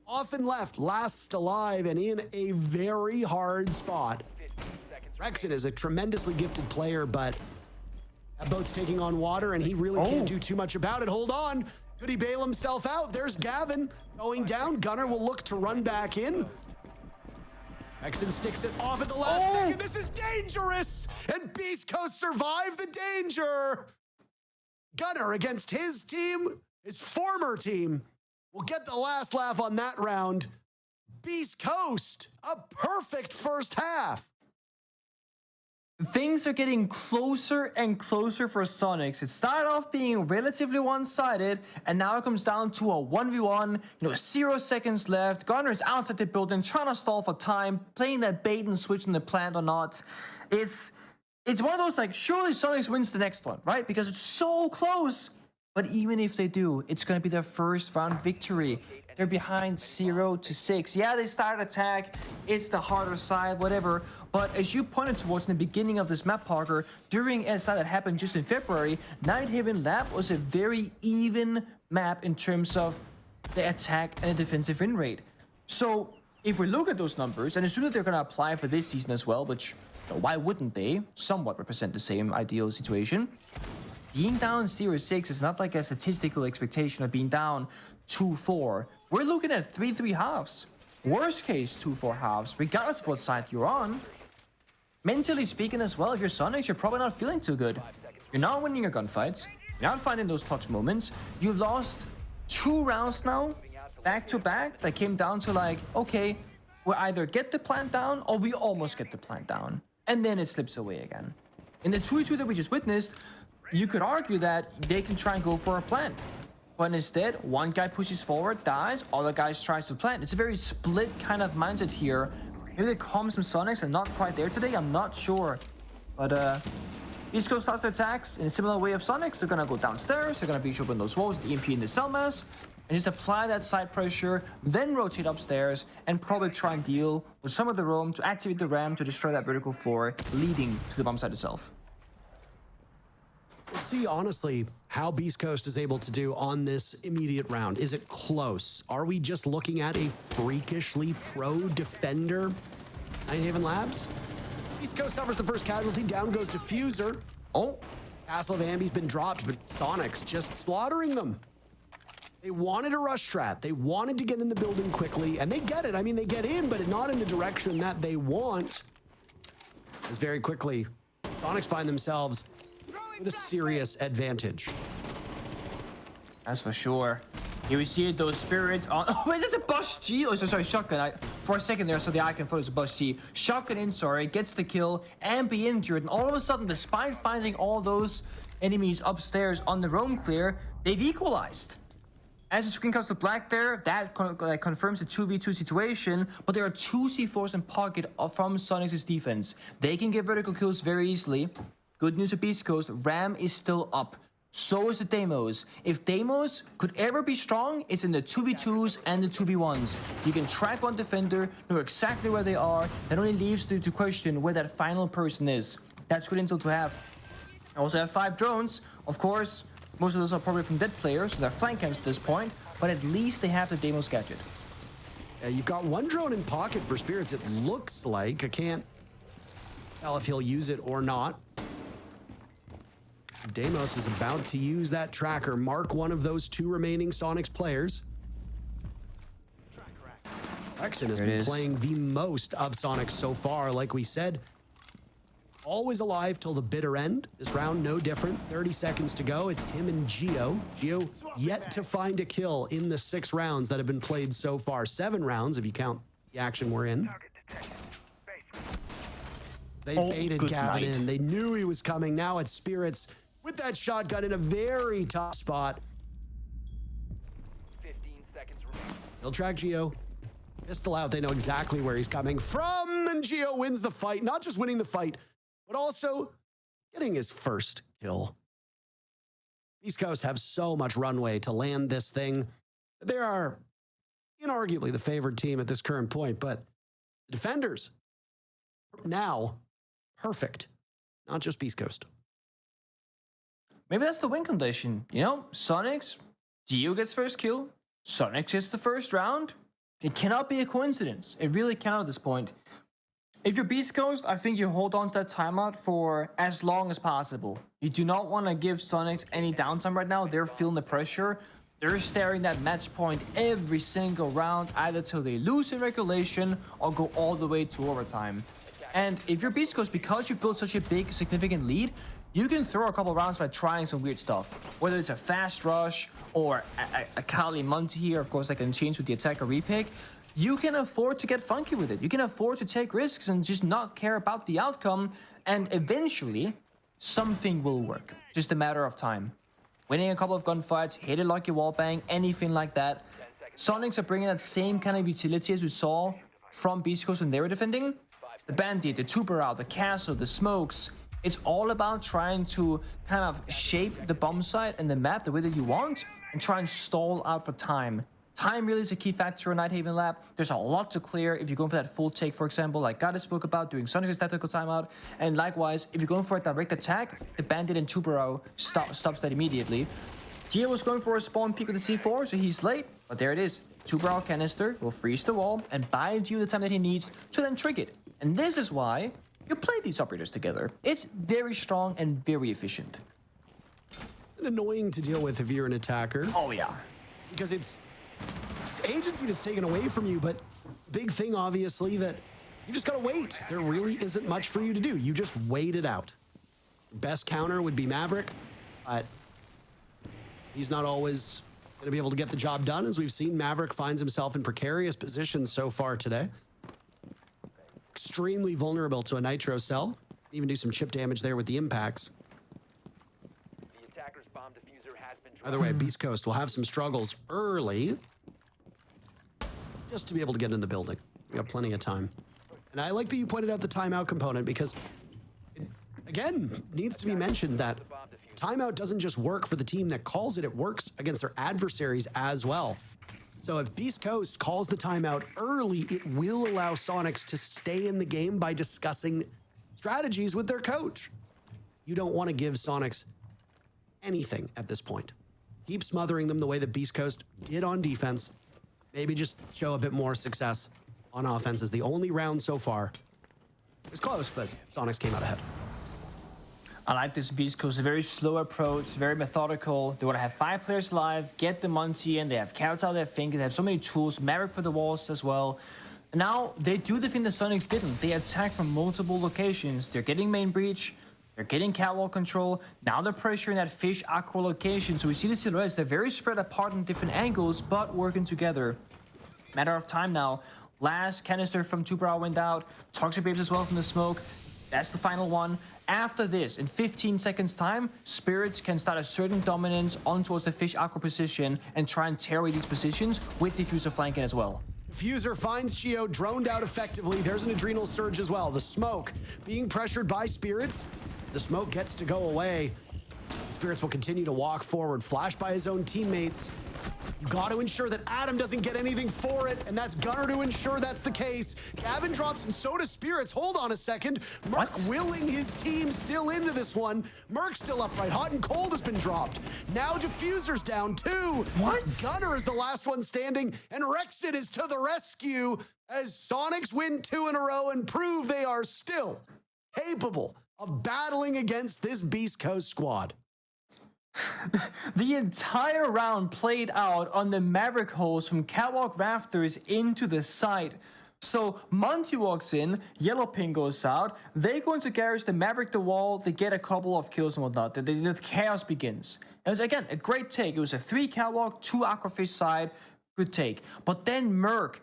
Off and left, last alive and in a very hard spot. Rexon is a tremendously gifted player, but that boat's taking on water, and he really can't do too much about it. Hold on. Could he bail himself out? There's Gavin going down. Gunner will look to run back in. Rexon sticks it off at the last second. This is dangerous, and Beast Coast survive the danger. Gunner against his team, his former team, will get the last laugh on that round. Beast Coast, a perfect first half.
Things are getting closer and closer for Soniqs. It started off being relatively one-sided, and now it comes down to a 1v1, 0 seconds left. Gunner's outside the building, trying to stall for time, playing that bait and switch in the plant or not. It's one of those, like, surely Soniqs wins the next one, right? Because it's so close. But even if they do, it's going to be their first round victory. They're behind 0-6. Yeah, they start attack. It's the harder side, whatever. But as you pointed towards in the beginning of this map, Parker, during SI that happened just in February, Nighthaven Lab was a very even map in terms of the attack and the defensive win rate. So if we look at those numbers and assume that they're going to apply for this season as well, which why wouldn't they? Somewhat represent the same ideal situation. Being down 0-6 is not like a statistical expectation of being down 2-4. We're looking at 3-3 halves. Worst case, 2-4 halves, regardless of what side you're on. Mentally speaking as well, if you're Soniqs, you're probably not feeling too good. You're not winning your gunfights. You're not finding those clutch moments. You've lost 2 rounds now, back to back, that came down to like, okay, we either get the plant down or we almost get the plant down. And then it slips away again. In the 2v2 that we just witnessed, you could argue that they can try and go for a plant. But instead, one guy pushes forward, dies, other guy tries to plant. It's a very split kind of mindset here. Maybe the comms from Soniqs are not quite there today, I'm not sure. But Beast Coast starts their attacks in a similar way of Soniqs. They're gonna go downstairs, they're gonna beach open those walls, the EMP in the cell mass, and just apply that side pressure, then rotate upstairs, and probably try and deal with some of the roam to activate the ram to destroy that vertical floor, leading to the bomb site itself.
We'll see, honestly, how Beast Coast is able to do on this immediate round. Is it close? Are we just looking at a freakishly pro defender? Nighthaven Labs? Beast Coast suffers the first casualty. Down goes Diffuser.
Oh.
Castle of Ambi's been dropped, but Soniqs just slaughtering them. They wanted a rush strat. They wanted to get in the building quickly, and they get it. I mean, they get in, but not in the direction that they want. As very quickly, Soniqs find themselves with a serious advantage.
That's for sure. Here we see those spirits on. Oh, wait, there's a Bush G. Oh, sorry, shotgun. For a second there, so the icon photos a Bush G. Shotgun in, sorry, gets the kill and be injured. And all of a sudden, despite finding all those enemies upstairs on the roam clear, they've equalized. As the screen cuts to black there, that confirms the 2v2 situation, but there are two C4s in pocket from Soniqs' defense. They can get vertical kills very easily. Good news for Beast Coast, Ram is still up. So is the Deimos. If Deimos could ever be strong, it's in the 2v2s and the 2v1s. You can track one defender, know exactly where they are, that only leaves you to question where that final person is. That's good intel to have. I also have 5 drones. Of course, most of those are probably from dead players, so they're flank camps at this point, but at least they have the Deimos gadget.
Yeah, you've got one drone in pocket for Spirits, it looks like. I can't tell if he'll use it or not. Deimos is about to use that tracker, mark one of those 2 remaining Soniqs players. Rexon has been playing the most of Soniqs so far, like we said. Always alive till the bitter end. This round, no different. 30 seconds to go. It's him and Geo. Geo yet to find a kill in the 6 rounds that have been played so far. 7 rounds, if you count the action we're in. They baited Gavin in. They knew he was coming. Now it's Spirits with that shotgun in a very tough spot.
15 seconds remaining.
They'll track Geo. Pistol out. They know exactly where he's coming from. And Geo wins the fight. Not just winning the fight, but also getting his first kill. Beast Coast have so much runway to land this thing. They are inarguably the favored team at this current point, but the defenders now perfect. Not just Beast Coast.
Maybe that's the win condition. You know, Soniqs, Geo gets first kill, Soniqs gets the first round. It cannot be a coincidence. It really cannot at this point. If you're Beast Coast, I think you hold on to that timeout for as long as possible. You do not want to give Soniqs any downtime right now. They're feeling the pressure. They're staring that match point every single round, either till they lose in regulation or go all the way to overtime. And if you're Beast Coast, because you built such a big, significant lead, you can throw a couple rounds by trying some weird stuff. Whether it's a fast rush or a Kali Monty here, of course, I can change with the attacker repick. You can afford to get funky with it. You can afford to take risks and just not care about the outcome. And eventually, something will work. Just a matter of time. Winning a couple of gunfights, hit a lucky wallbang, anything like that. Soniqs are bringing that same kind of utility as we saw from Beast Coast when they were defending. The Bandit, the Tuber out, the Castle, the Smokes. It's all about trying to kind of shape the bomb site and the map the way that you want and try and stall out for time. Time really is a key factor in Nighthaven Lab. There's a lot to clear if you're going for that full take, for example, like Gada spoke about, doing Soniqs' tactical timeout. And likewise, if you're going for a direct attack, the Bandit and Tuberao stops that immediately. Geo was going for a spawn peek with the C4, so he's late, but there it is. Tuberao canister will freeze the wall and buy Geo the time that he needs to then trick it. And this is why you play these operators together. It's very strong and very efficient.
And annoying to deal with if you're an attacker.
Oh, yeah.
Because it's agency that's taken away from you, but big thing, obviously, that you just gotta wait. There really isn't much for you to do. You just wait it out. Best counter would be Maverick, but he's not always gonna be able to get the job done. As we've seen, Maverick finds himself in precarious positions so far today. Extremely vulnerable to a nitro cell. Even do some chip damage there with the impacts.
The attacker's bomb diffuser has been
Either way, Beast Coast will have some struggles early just to be able to get in the building. We got plenty of time. And I like that you pointed out the timeout component because, it, again, needs to be mentioned that timeout doesn't just work for the team that calls it, it works against their adversaries as well. So if Beast Coast calls the timeout early, it will allow Soniqs to stay in the game by discussing strategies with their coach. You don't want to give Soniqs anything at this point. Keep smothering them the way that Beast Coast did on defense. Maybe just show a bit more success on offense as the only round so far. It was close, but Soniqs came out ahead.
I like this Beast Coast, a very slow approach, very methodical. They want to have 5 players live, get the Monty in, they have carrots out of their finger, they have so many tools, Maverick for the walls as well. And now they do the thing that Soniqs didn't. They attack from multiple locations. They're getting main breach, they're getting catwalk control. Now they're pressuring that fish aqua location. So we see the silhouettes, they're very spread apart in different angles, but working together. Matter of time now. Last canister from Tubrow went out. Toxic Babes as well from the smoke. That's the final one. After this, in 15 seconds time, Spirits can start asserting dominance on towards the fish aqua position and try and tear away these positions with Diffuser flanking as well.
Diffuser finds Geo droned out effectively. There's an adrenal surge as well. The smoke being pressured by Spirits. The smoke gets to go away. Spirits will continue to walk forward, flashed by his own teammates. You got to ensure that Adam doesn't get anything for it, and that's Gunner to ensure that's the case. Gavin drops, and so does Spirits. Hold on a second. Merc willing his team still into this one. Merc still upright. Hot and Cold has been dropped. Now Diffuser's down too.
What?
Gunner is the last one standing, and Rexit is to the rescue as Soniqs win 2 in a row and prove they are still capable of battling against this Beast Coast squad.
The entire round played out on the Maverick holes from catwalk rafters into the site. So Monty walks in, Yellow Ping goes out, they go into garage, they Maverick the wall, they get a couple of kills and whatnot. The chaos begins. It was, again, a great take. It was a 3 catwalk, 2 aquafish side, good take. But then Merc,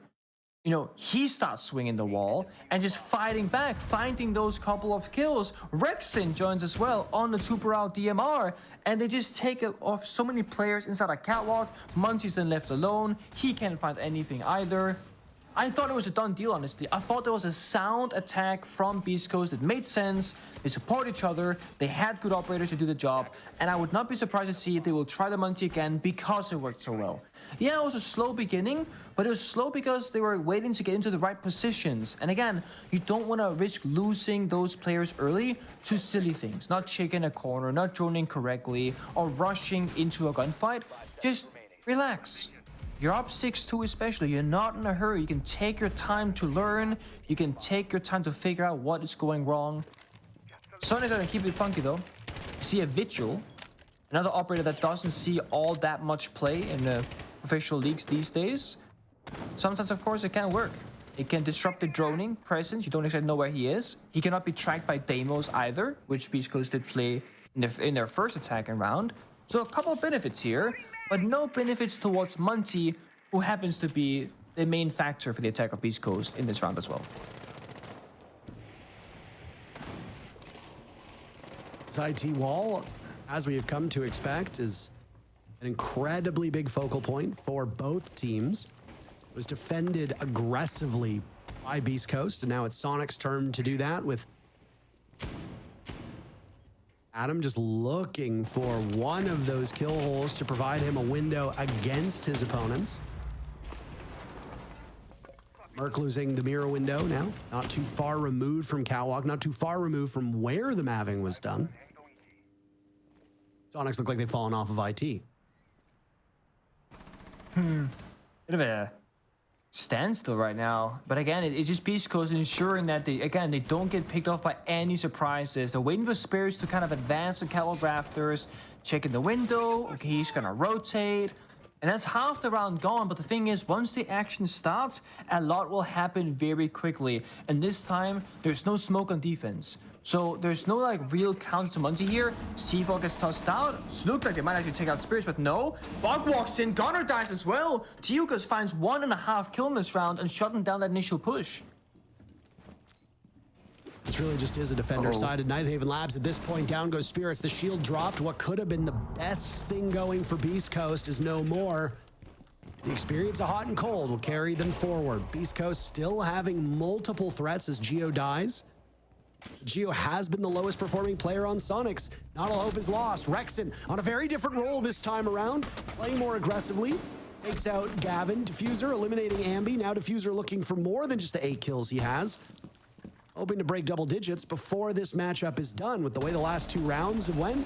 you know, he starts swinging the wall and just fighting back, finding those couple of kills. Rexin joins as well on the Tubrow DMR, and they just take off so many players inside a catwalk. Monty's then left alone. He can't find anything either. I thought it was a done deal, honestly. I thought there was a sound attack from Beast Coast that made sense. They support each other. They had good operators to do the job. And I would not be surprised to see if they will try the Monty again because it worked so well. Yeah, it was a slow beginning, but it was slow because they were waiting to get into the right positions. And again, you don't want to risk losing those players early to silly things. Not checking a corner, not droning correctly, or rushing into a gunfight. Just relax. You're up 6-2 especially. You're not in a hurry. You can take your time to learn. You can take your time to figure out what is going wrong. Soniqs gonna keep it funky though. You see a Vigil, another operator that doesn't see all that much play in the official leagues these days. Sometimes, of course, it can work. It can disrupt the droning presence. You don't exactly know where he is. He cannot be tracked by Deimos either, which Beast Coast did play in their first attacking round. So a couple of benefits here, but no benefits towards Monty, who happens to be the main factor for the attack of Beast Coast in this round as well.
This IT wall, as we have come to expect, is an incredibly big focal point for both teams. It was defended aggressively by Beast Coast, and now it's Soniqs' turn to do that with Adam just looking for one of those kill holes to provide him a window against his opponents. Merc losing the mirror window now, not too far removed from catwalk, not too far removed from where the maving was done. Soniqs look like they've fallen off of IT.
Bit of a standstill right now, but again, it's just Beast Coast ensuring that they don't get picked off by any surprises. They're waiting for Spirits to kind of advance the catwalk rafters, checking the window. Okay, he's gonna rotate, and that's half the round gone. But the thing is, once the action starts, a lot will happen very quickly, and this time there's no smoke on defense. So there's no like real counter to Monty here. C4 gets tossed out. So looks like they might actually take out Spirits, but no. Bog walks in, Gunner dies as well. Tiukas finds 1.5 kill in this round and shutting down that initial push.
This really just is a defender-sided Nighthaven Labs. At this point, down goes Spirits. The shield dropped. What could have been the best thing going for Beast Coast is no more. The experience of hot and cold will carry them forward. Beast Coast still having multiple threats as Geo dies. Geo has been the lowest performing player on Soniqs. Not all hope is lost. Rexon on a very different role this time around, playing more aggressively. Takes out Gavin. Diffuser eliminating Ambi. Now Diffuser looking for more than just the 8 kills he has. Hoping to break double digits before this matchup is done. With the way the last 2 rounds have went,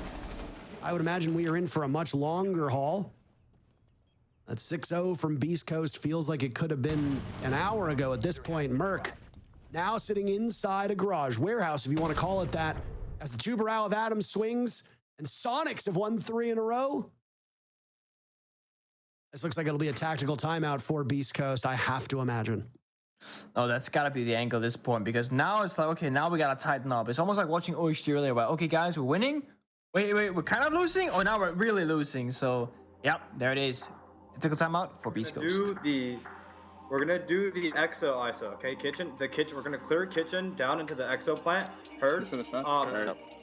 I would imagine we are in for a much longer haul. That 6-0 from Beast Coast feels like it could have been an hour ago at this point. Merc now sitting inside a garage, warehouse if you want to call it that, as the Tubarão of Adam swings, and Soniqs have won 3 in a row. This looks like it'll be a tactical timeout for Beast Coast, I have to imagine.
Oh, that's got to be the angle at this point, because now it's like, okay, now we got to tighten up. It's almost like watching OHD earlier, where, okay, guys, we're winning. Wait, we're kind of losing? Oh, now we're really losing. So, yep, there it is. Tactical timeout for Beast Coast.
We're gonna do the exo ISO, okay? We're gonna clear kitchen down into the exo plant. Heard?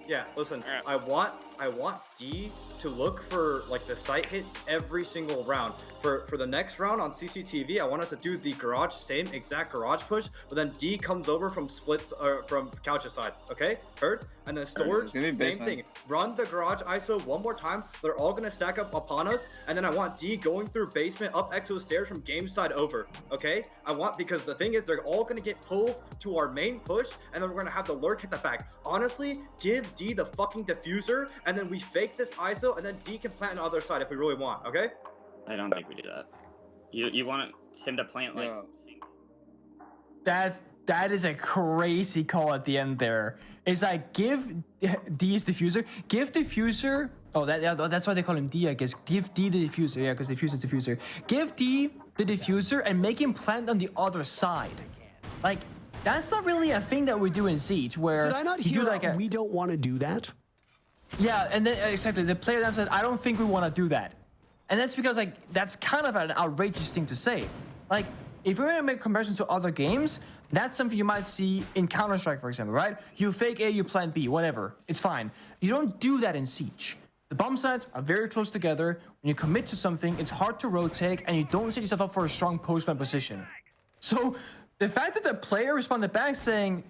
Yeah, listen, I want D to look for like the site hit every single round. For the next round on CCTV, I want us to do the garage, same exact garage push, but then D comes over from splits from couch's side, okay? Heard? And then storage, same thing. Run the garage ISO one more time. They're all gonna stack up upon us, and then I want D going through basement up exo stairs from game side over, okay? Because the thing is, they're all gonna get pulled to our main push, and then we're gonna have the lurk hit the back. Honestly, give D the fucking diffuser, and then we fake this ISO, and then D can plant on the other side if we really want, okay? I don't think we do that. You want him to plant like...
That is a crazy call at the end there. It's like, give D's diffuser. Give diffuser... Oh, that's why they call him D, I guess. Give D the diffuser. Yeah, because diffuser's diffuser. Give D the diffuser and make him plant on the other side. Like, that's not really a thing that we do in Siege, where...
Did I not hear like we don't want to do that?
Yeah, and then exactly, the player then said, I don't think we want to do that. And that's because, like, that's kind of an outrageous thing to say. Like, if we're going to make comparisons to other games, that's something you might see in Counter-Strike, for example, right? You fake A, you plant B, whatever. It's fine. You don't do that in Siege. The bomb sites are very close together. When you commit to something, it's hard to rotate, and you don't set yourself up for a strong postman position. So, the fact that the player responded back saying,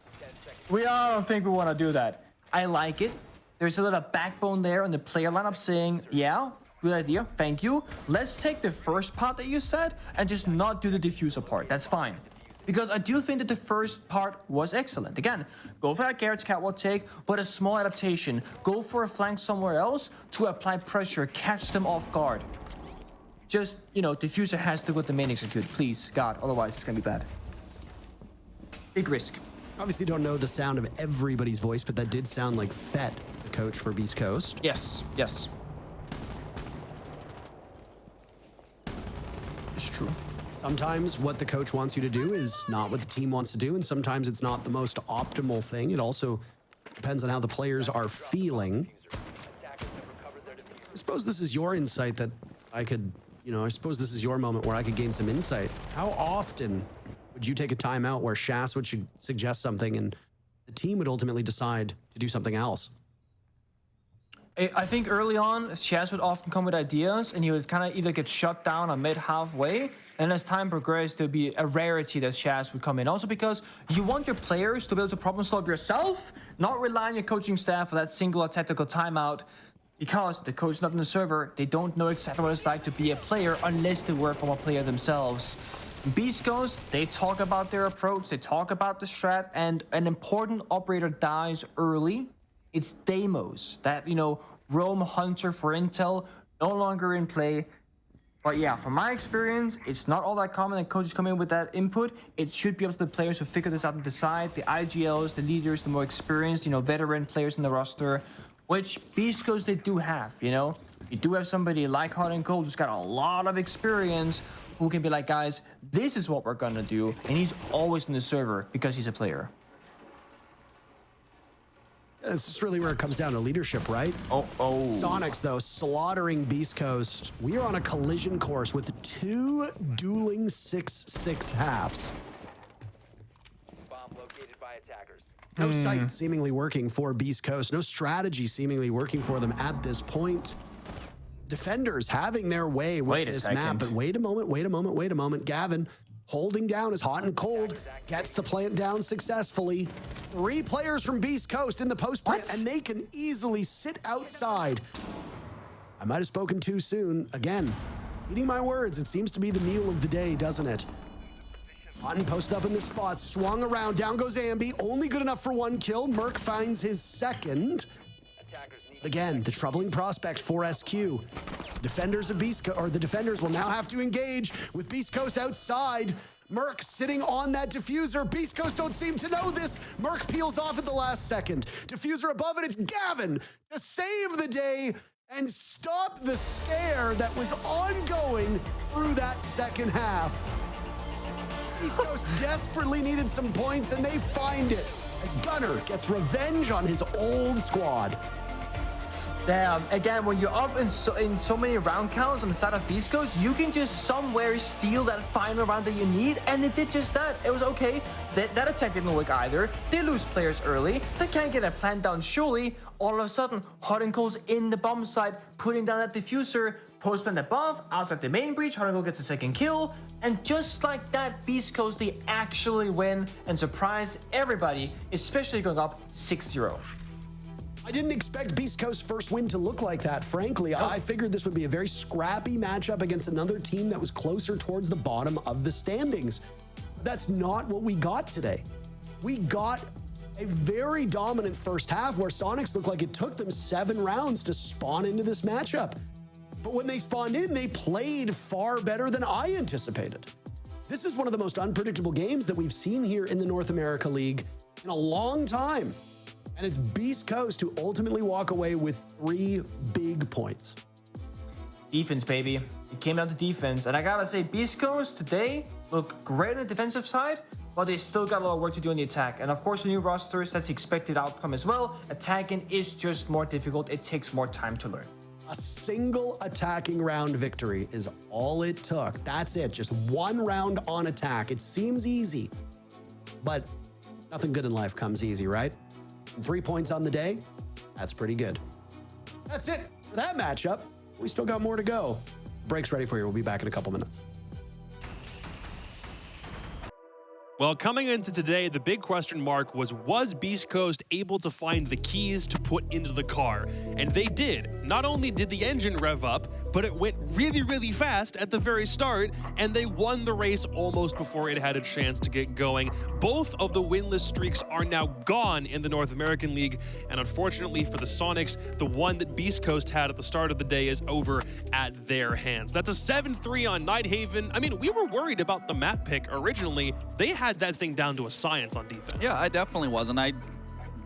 I don't think we want to do that. I like it. There's a little backbone there on the player lineup saying, yeah, good idea, thank you. Let's take the first part that you said and just not do the diffuser part. That's fine. Because I do think that the first part was excellent. Again, go for that Garrett's catwalk take, but a small adaptation. Go for a flank somewhere else to apply pressure, catch them off guard. Just, diffuser has to go to main execute, please, God, otherwise it's gonna be bad. Big risk.
Obviously don't know the sound of everybody's voice, but that did sound like Fett, the coach for Beast Coast.
Yes. It's true.
Sometimes what the coach wants you to do is not what the team wants to do, and sometimes it's not the most optimal thing. It also depends on how the players are feeling. I suppose this is your insight that I could, I suppose this is your moment where I could gain some insight. How often would you take a timeout where Shas would suggest something and the team would ultimately decide to do something else?
I think early on, Shaz would often come with ideas, and he would kind of either get shut down or mid halfway. And as time progressed, there'd be a rarity that Shaz would come in. Also because you want your players to be able to problem solve yourself, not rely on your coaching staff for that single tactical timeout. Because the coach is not in the server, they don't know exactly what it's like to be a player unless they work from a player themselves. Beast Coast, they talk about their approach, they talk about the strat, and an important operator dies early. It's Deimos, that, roam hunter for intel, no longer in play. But yeah, from my experience, it's not all that common that coaches come in with that input. It should be up to the players who figure this out and decide, the IGLs, the leaders, the more experienced, veteran players in the roster, which Beast Coast they do have, You do have somebody like Hot and Cold who's got a lot of experience, who can be like, guys, this is what we're gonna do, and he's always in the server because he's a player.
This is really where it comes down to leadership, right?
Oh.
Soniqs, though, slaughtering Beast Coast. We are on a collision course with 2 dueling 6-6 halves.
Bomb located by attackers.
No sight seemingly working for Beast Coast. No strategy seemingly working for them at this point. Defenders having their way with this map. But wait a moment. Gavin holding down is hot and cold. Gets the plant down successfully. 3 players from Beast Coast in the post plant, and they can easily sit outside. I might have spoken too soon. Again, eating my words. It seems to be the meal of the day, doesn't it? Hutton posted up in the spot, swung around, down goes Ambi, only good enough for 1 kill. Merc finds his second. Again, the troubling prospect for SQ. Defenders of the defenders will now have to engage with Beast Coast outside. Merc sitting on that diffuser. Beast Coast don't seem to know this. Merc peels off at the last second. Diffuser above it, it's Gavin to save the day and stop the scare that was ongoing through that second half. Beast Coast desperately needed some points, and they find it as Gunner gets revenge on his old squad.
Damn, again, when you're up in so many round counts on the side of Beast Coast, you can just somewhere steal that final round that you need, and they did just that. It was okay. That attack didn't work either. They lose players early. They can't get a plant down surely. All of a sudden, Hot and Cold's in the bomb site, putting down that diffuser, postman above, outside the main breach, Hot and Cold gets a second kill, and just like that, Beast Coast, they actually win and surprise everybody, especially going up 6-0.
I didn't expect Beast Coast's first win to look like that, frankly. I figured this would be a very scrappy matchup against another team that was closer towards the bottom of the standings. But that's not what we got today. We got a very dominant first half where Soniqs looked like it took them 7 rounds to spawn into this matchup. But when they spawned in, they played far better than I anticipated. This is one of the most unpredictable games that we've seen here in the North America League in a long time. And it's Beast Coast who ultimately walk away with 3 big points.
Defense, baby. It came down to defense. And I gotta say, Beast Coast today look great on the defensive side, but they still got a lot of work to do on the attack. And of course, the new rosters, that's the expected outcome as well. Attacking is just more difficult. It takes more time to learn.
A single attacking round victory is all it took. That's it. Just 1 round on attack. It seems easy, but nothing good in life comes easy, right? 3 points on the day, that's pretty good. That's it for that matchup. We still got more to go. Break's ready for you. We'll be back in a couple minutes.
Well, coming into today, the big question mark was Beast Coast able to find the keys to put into the car? And they did. Not only did the engine rev up, but it went really, really fast at the very start, and they won the race almost before it had a chance to get going. Both of the winless streaks are now gone in the North American League, and unfortunately for the Soniqs, the one that Beast Coast had at the start of the day is over at their hands. That's a 7-3 on Nighthaven. I mean, we were worried about the map pick originally. They had that thing down to a science on defense.
Yeah, I definitely was, and I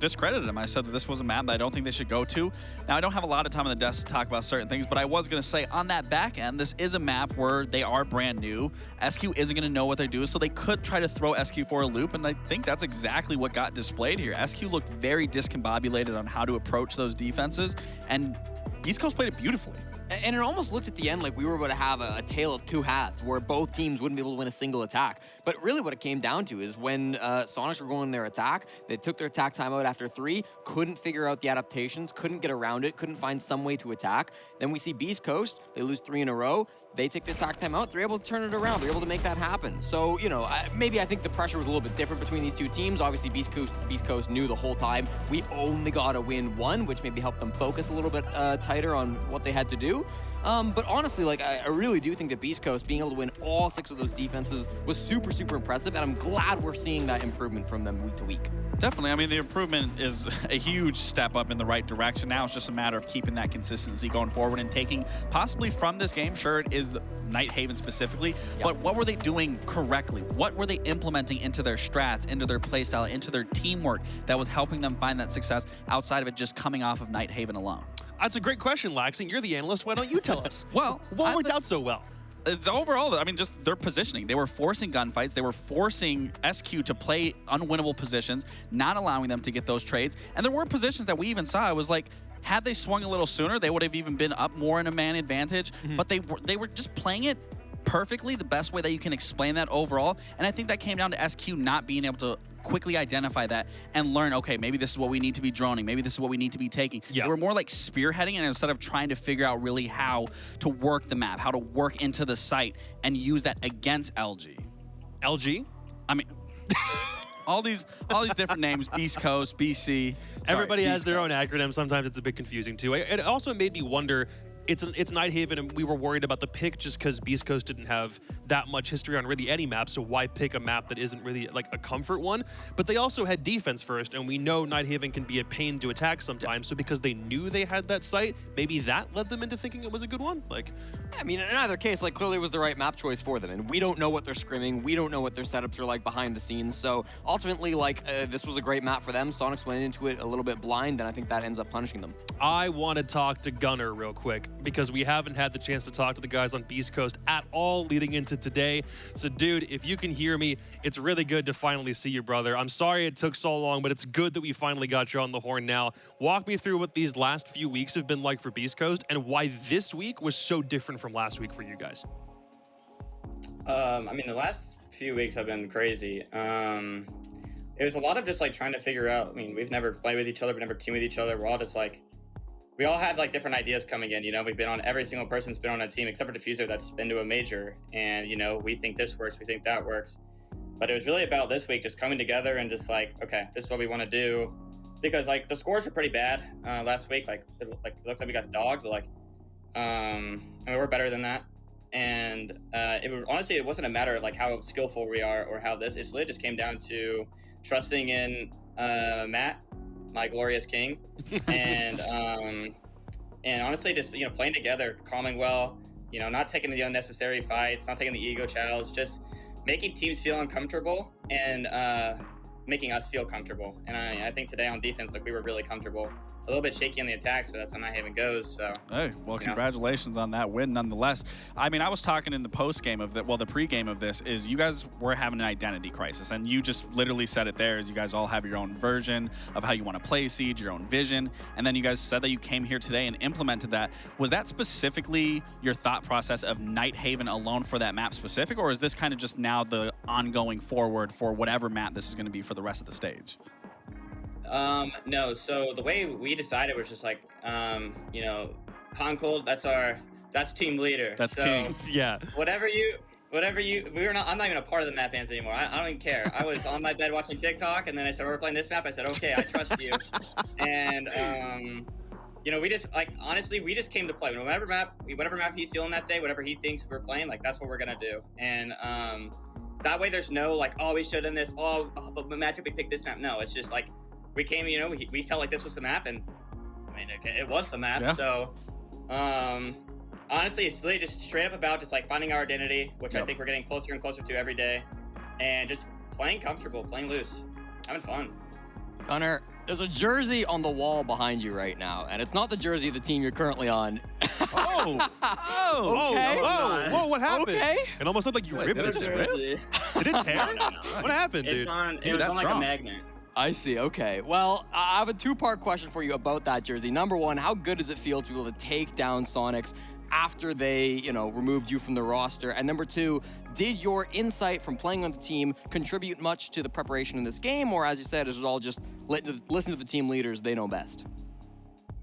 discredited him. I said that this was a map that I don't think they should go to. Now, I don't have a lot of time on the desk to talk about certain things, but I was going to say on that back end, this is a map where they are brand new. SQ isn't going to know what they're doing, so they could try to throw SQ for a loop, and I think that's exactly what got displayed here. SQ looked very discombobulated on how to approach those defenses, and Beast Coast played it beautifully.
And it almost looked at the end like we were going to have a tale of 2 halves where both teams wouldn't be able to win a single attack. But really what it came down to is when Soniqs were going their attack, they took their attack timeout after 3, couldn't figure out the adaptations, couldn't get around it, couldn't find some way to attack. Then we see Beast Coast, they lose 3 in a row. They take the attack timeout, they're able to turn it around, they're able to make that happen. So, you know, maybe I think the pressure was a little bit different between these 2 teams. Obviously, Beast Coast knew the whole time we only got to win 1, which maybe helped them focus a little bit tighter on what they had to do. But honestly, like, I really do think that Beast Coast being able to win all 6 of those defenses was super, super impressive, and I'm glad we're seeing that improvement from them week to week.
Definitely. I mean, the improvement is a huge step up in the right direction. Now it's just a matter of keeping that consistency going forward and taking possibly from this game. Sure, it is Nighthaven specifically, but what were they doing correctly? What were they implementing into their strats, into their playstyle, into their teamwork that was helping them find that success outside of it just coming off of Nighthaven alone?
That's a great question, Laxing. You're the analyst. Why don't you tell us?
Well,
what worked out so well?
It's overall, I mean, just their positioning. They were forcing gunfights. They were forcing SQ to play unwinnable positions, not allowing them to get those trades. And there were positions that we even saw. It was like, had they swung a little sooner, they would have even been up more in a man advantage. But they were just playing it perfectly, the best way that you can explain that overall. And I think that came down to SQ not being able to quickly identify that and learn, okay, maybe this is what we need to be droning, maybe this is what we need to be taking.
Yeah.
They were more like spearheading, and instead of trying to figure out really how to work the map, how to work into the site and use that against LG.
LG?
I mean, all these different names, Beast Coast, BC.
Everybody has
Beast
their
Coast.
own acronym. Sometimes it's a bit confusing too. It also made me wonder. It's Nighthaven, and we were worried about the pick just because Beast Coast didn't have that much history on really any map, so why pick a map that isn't really like a comfort one? But they also had defense first, and we know Nighthaven can be a pain to attack sometimes, so because they knew they had that site, maybe that led them into thinking it was a good one? Like,
I mean, in either case, like, clearly it was the right map choice for them, and we don't know what they're scrimming, we don't know what their setups are like behind the scenes, so ultimately, like, this was a great map for them. Soniqs went into it a little bit blind, and I think that ends up punishing them.
I want to talk to Gunner real quick, because we haven't had the chance to talk to the guys on Beast Coast at all leading into today. So, dude, if you can hear me, it's really good to finally see you, brother. I'm sorry it took so long, but it's good that we finally got you on the horn now. Walk me through what these last few weeks have been like for Beast Coast and why this week was so different from last week for you guys.
I mean, the last few weeks have been crazy. It was a lot of just like trying to figure out, I mean, we've never played with each other, we've never teamed with each other. We're all just like, we all had like different ideas coming in, you know, we've been on, every single person's been on a team except for Diffuser that's been to a major. And, you know, we think this works, we think that works. But it was really about this week just coming together and just like, okay, this is what we want to do. Because like the scores were pretty bad last week. Like it looks like we got dogged, but like, I mean, we're better than that. And it was, honestly, it wasn't a matter of like how skillful we are or how this, it really just came down to trusting in Matt, my glorious king, and honestly just, you know, playing together, calming well, you know, not taking the unnecessary fights, not taking the ego challenge, just making teams feel uncomfortable and making us feel comfortable. And I think today on defense, like, we were really comfortable. A little bit shaky on the attacks, but that's how Nighthaven goes. So,
hey, well, congratulations on that win, nonetheless. I mean, I was talking in the post game of the, well, the pre-game of this is you guys were having an identity crisis, and you just literally said it there. Is you guys all have your own version of how you want to play Siege, your own vision, and then you guys said that you came here today and implemented that. Was that specifically your thought process of Nighthaven alone for that map specific, or is this kind of just now the ongoing forward for whatever map this is going to be for the rest of the stage?
No, so the way we decided was just like, you know, Concold, that's team leader.
That's
so
king.
Yeah.
Whatever you, I'm not even a part of the map fans anymore. I don't even care. I was on my bed watching TikTok, and then I said, we're playing this map. I said, okay, I trust you. And, you know, we just, like, honestly, we just came to play. Whatever map he's feeling that day, whatever he thinks we're playing, like, that's what we're gonna do. And, that way there's no, like, oh, we should have done this, but magically pick this map. No, it's just like, we came, you know, we felt like this was the map, and I mean, it was the map. Yeah. So, honestly, it's really just straight up about just like finding our identity, which I think we're getting closer and closer to every day, and just playing comfortable, playing loose, having fun.
Gunnar, there's a jersey on the wall behind you right now, and it's not the jersey of the team you're currently on.
Oh,
okay.
Whoa, what happened?
Okay.
It almost looked like you ripped it. Did it tear?
No.
What happened, dude?
It was on like a magnet.
I see, okay. Well, I have a two-part question for you about that jersey. Number one, how good does it feel to be able to take down Soniqs after they, you know, removed you from the roster? And number two, did your insight from playing on the team contribute much to the preparation in this game? Or as you said, is it all just listen to the team leaders, they know best?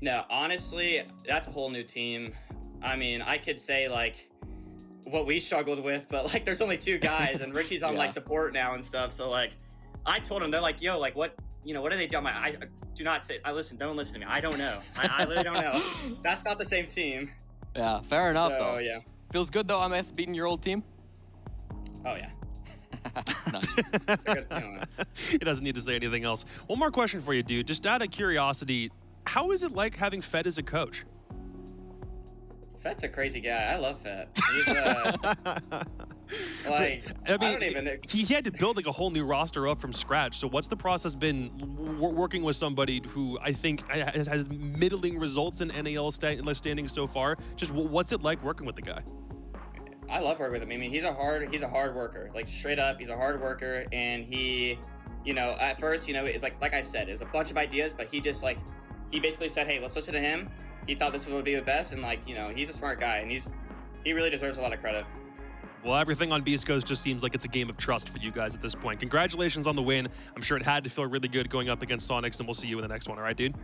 No, honestly, that's a whole new team. I mean, I could say like what we struggled with, but like there's only two guys and Richie's on like support now and stuff. So like, I told him, they're like, yo, like what, you know, what do they do? I'm like, I do not say, don't listen to me. I don't know. I literally don't know. That's not the same team.
Yeah, fair enough though.
Yeah.
Feels good though, MS beating your old team?
Oh yeah.
Nice.
He doesn't need to say anything else. One more question for you, dude. Just out of curiosity, how is it like having Fed as a coach?
Fed's a crazy guy. I love Fed. He's like, I mean, I don't even.
He had to build like a whole new roster up from scratch. So what's the process been working with somebody who I think has middling results in NAL standings so far? Just what's it like working with the guy?
I love working with him. I mean, he's a hard worker. Like straight up, he's a hard worker, and he, you know, at first, you know, it's like I said, there's a bunch of ideas, but he just like, he basically said, hey, let's listen to him. He thought this would be the best, and like, you know, he's a smart guy, and he really deserves a lot of credit.
Well, everything on Beast Coast just seems like it's a game of trust for you guys at this point. Congratulations on the win. I'm sure it had to feel really good going up against Soniqs, and we'll see you in the next one. All right, dude?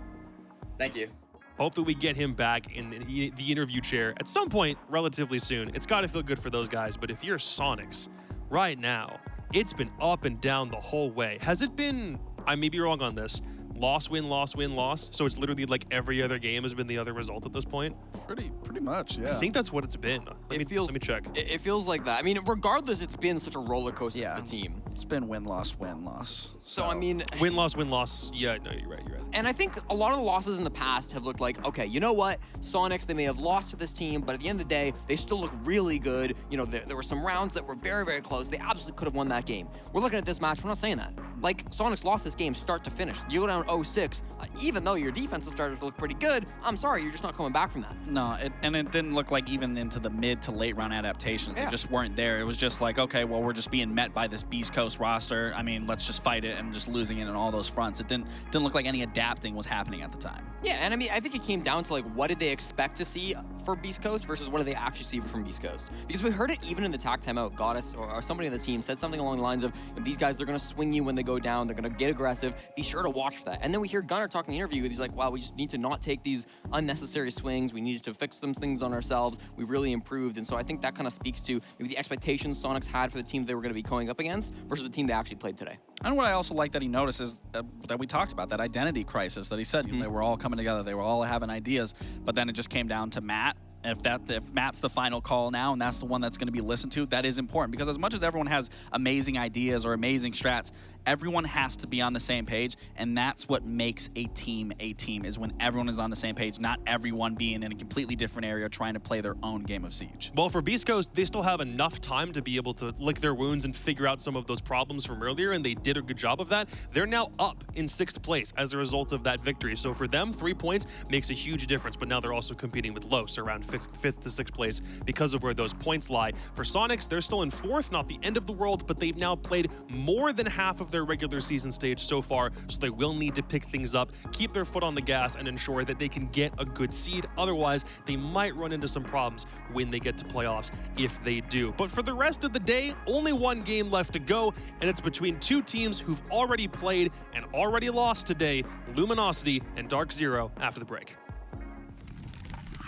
Thank you.
Hope that we get him back in the interview chair at some point relatively soon. It's got to feel good for those guys, but if you're Soniqs right now, it's been up and down the whole way. Has it been, I may be wrong on this, loss, win, loss, win, loss? So it's literally like every other game has been the other result at this point?
Pretty much, yeah.
I think that's what it's been. Let me check.
It feels like that. I mean, regardless, it's been such a roller coaster for the team.
It's been win, loss, win, loss.
So I mean,
win, loss, win, loss. Yeah, no, you're right.
And I think a lot of the losses in the past have looked like, okay, you know what? Soniqs, they may have lost to this team, but at the end of the day, they still look really good. You know, there were some rounds that were very, very close. They absolutely could have won that game. We're looking at this match, we're not saying that. Like, Soniqs lost this game start to finish. You go down 0-6, even though your defense has started to look pretty good, I'm sorry, you're just not coming back from that.
No, and it didn't look like even into the mid to late round adaptations. They just weren't there. It was just like, okay, well, we're just being met by this Beast Coast roster. I mean, let's just fight it, and just losing it on all those fronts. It didn't look like any adapting was happening at the time.
Yeah, and I mean, I think it came down to like, what did they expect to see for Beast Coast versus what did they actually see from Beast Coast? Because we heard it even in the TAC timeout. Goddess or somebody on the team said something along the lines of, these guys, they're going to swing you when they go down. They're going to get aggressive. Be sure to watch for that. And then we hear Gunnar talking in the interview. He's like, wow, we just need to not take these unnecessary swings. We needed to fix some things on ourselves. We've really improved. And so I think that kind of speaks to maybe the expectations Soniqs had for the team they were going to be going up against versus the team they actually played today.
And what I also like that he noticed is that we talked about, that identity crisis that he said. They were all coming together. They were all having ideas. But then it just came down to Matt. If Matt's the final call now and that's the one that's going to be listened to, that is important, because as much as everyone has amazing ideas or amazing strats, everyone has to be on the same page, and that's what makes a team is when everyone is on the same page, not everyone being in a completely different area trying to play their own game of Siege.
Well, for Beast Coast, they still have enough time to be able to lick their wounds and figure out some of those problems from earlier, and they did a good job of that. They're now up in 6th place as a result of that victory. So for them, 3 points makes a huge difference, but now they're also competing with Los around 5th to 6th place because of where those points lie. For Soniqs, they're still in 4th, not the end of the world, but they've now played more than half of their regular season stage so far, so they will need to pick things up, keep their foot on the gas, and ensure that they can get a good seed. Otherwise, they might run into some problems when they get to playoffs, if they do. But for the rest of the day, only one game left to go, and it's between two teams who've already played and already lost today, Luminosity and Dark Zero, after the break.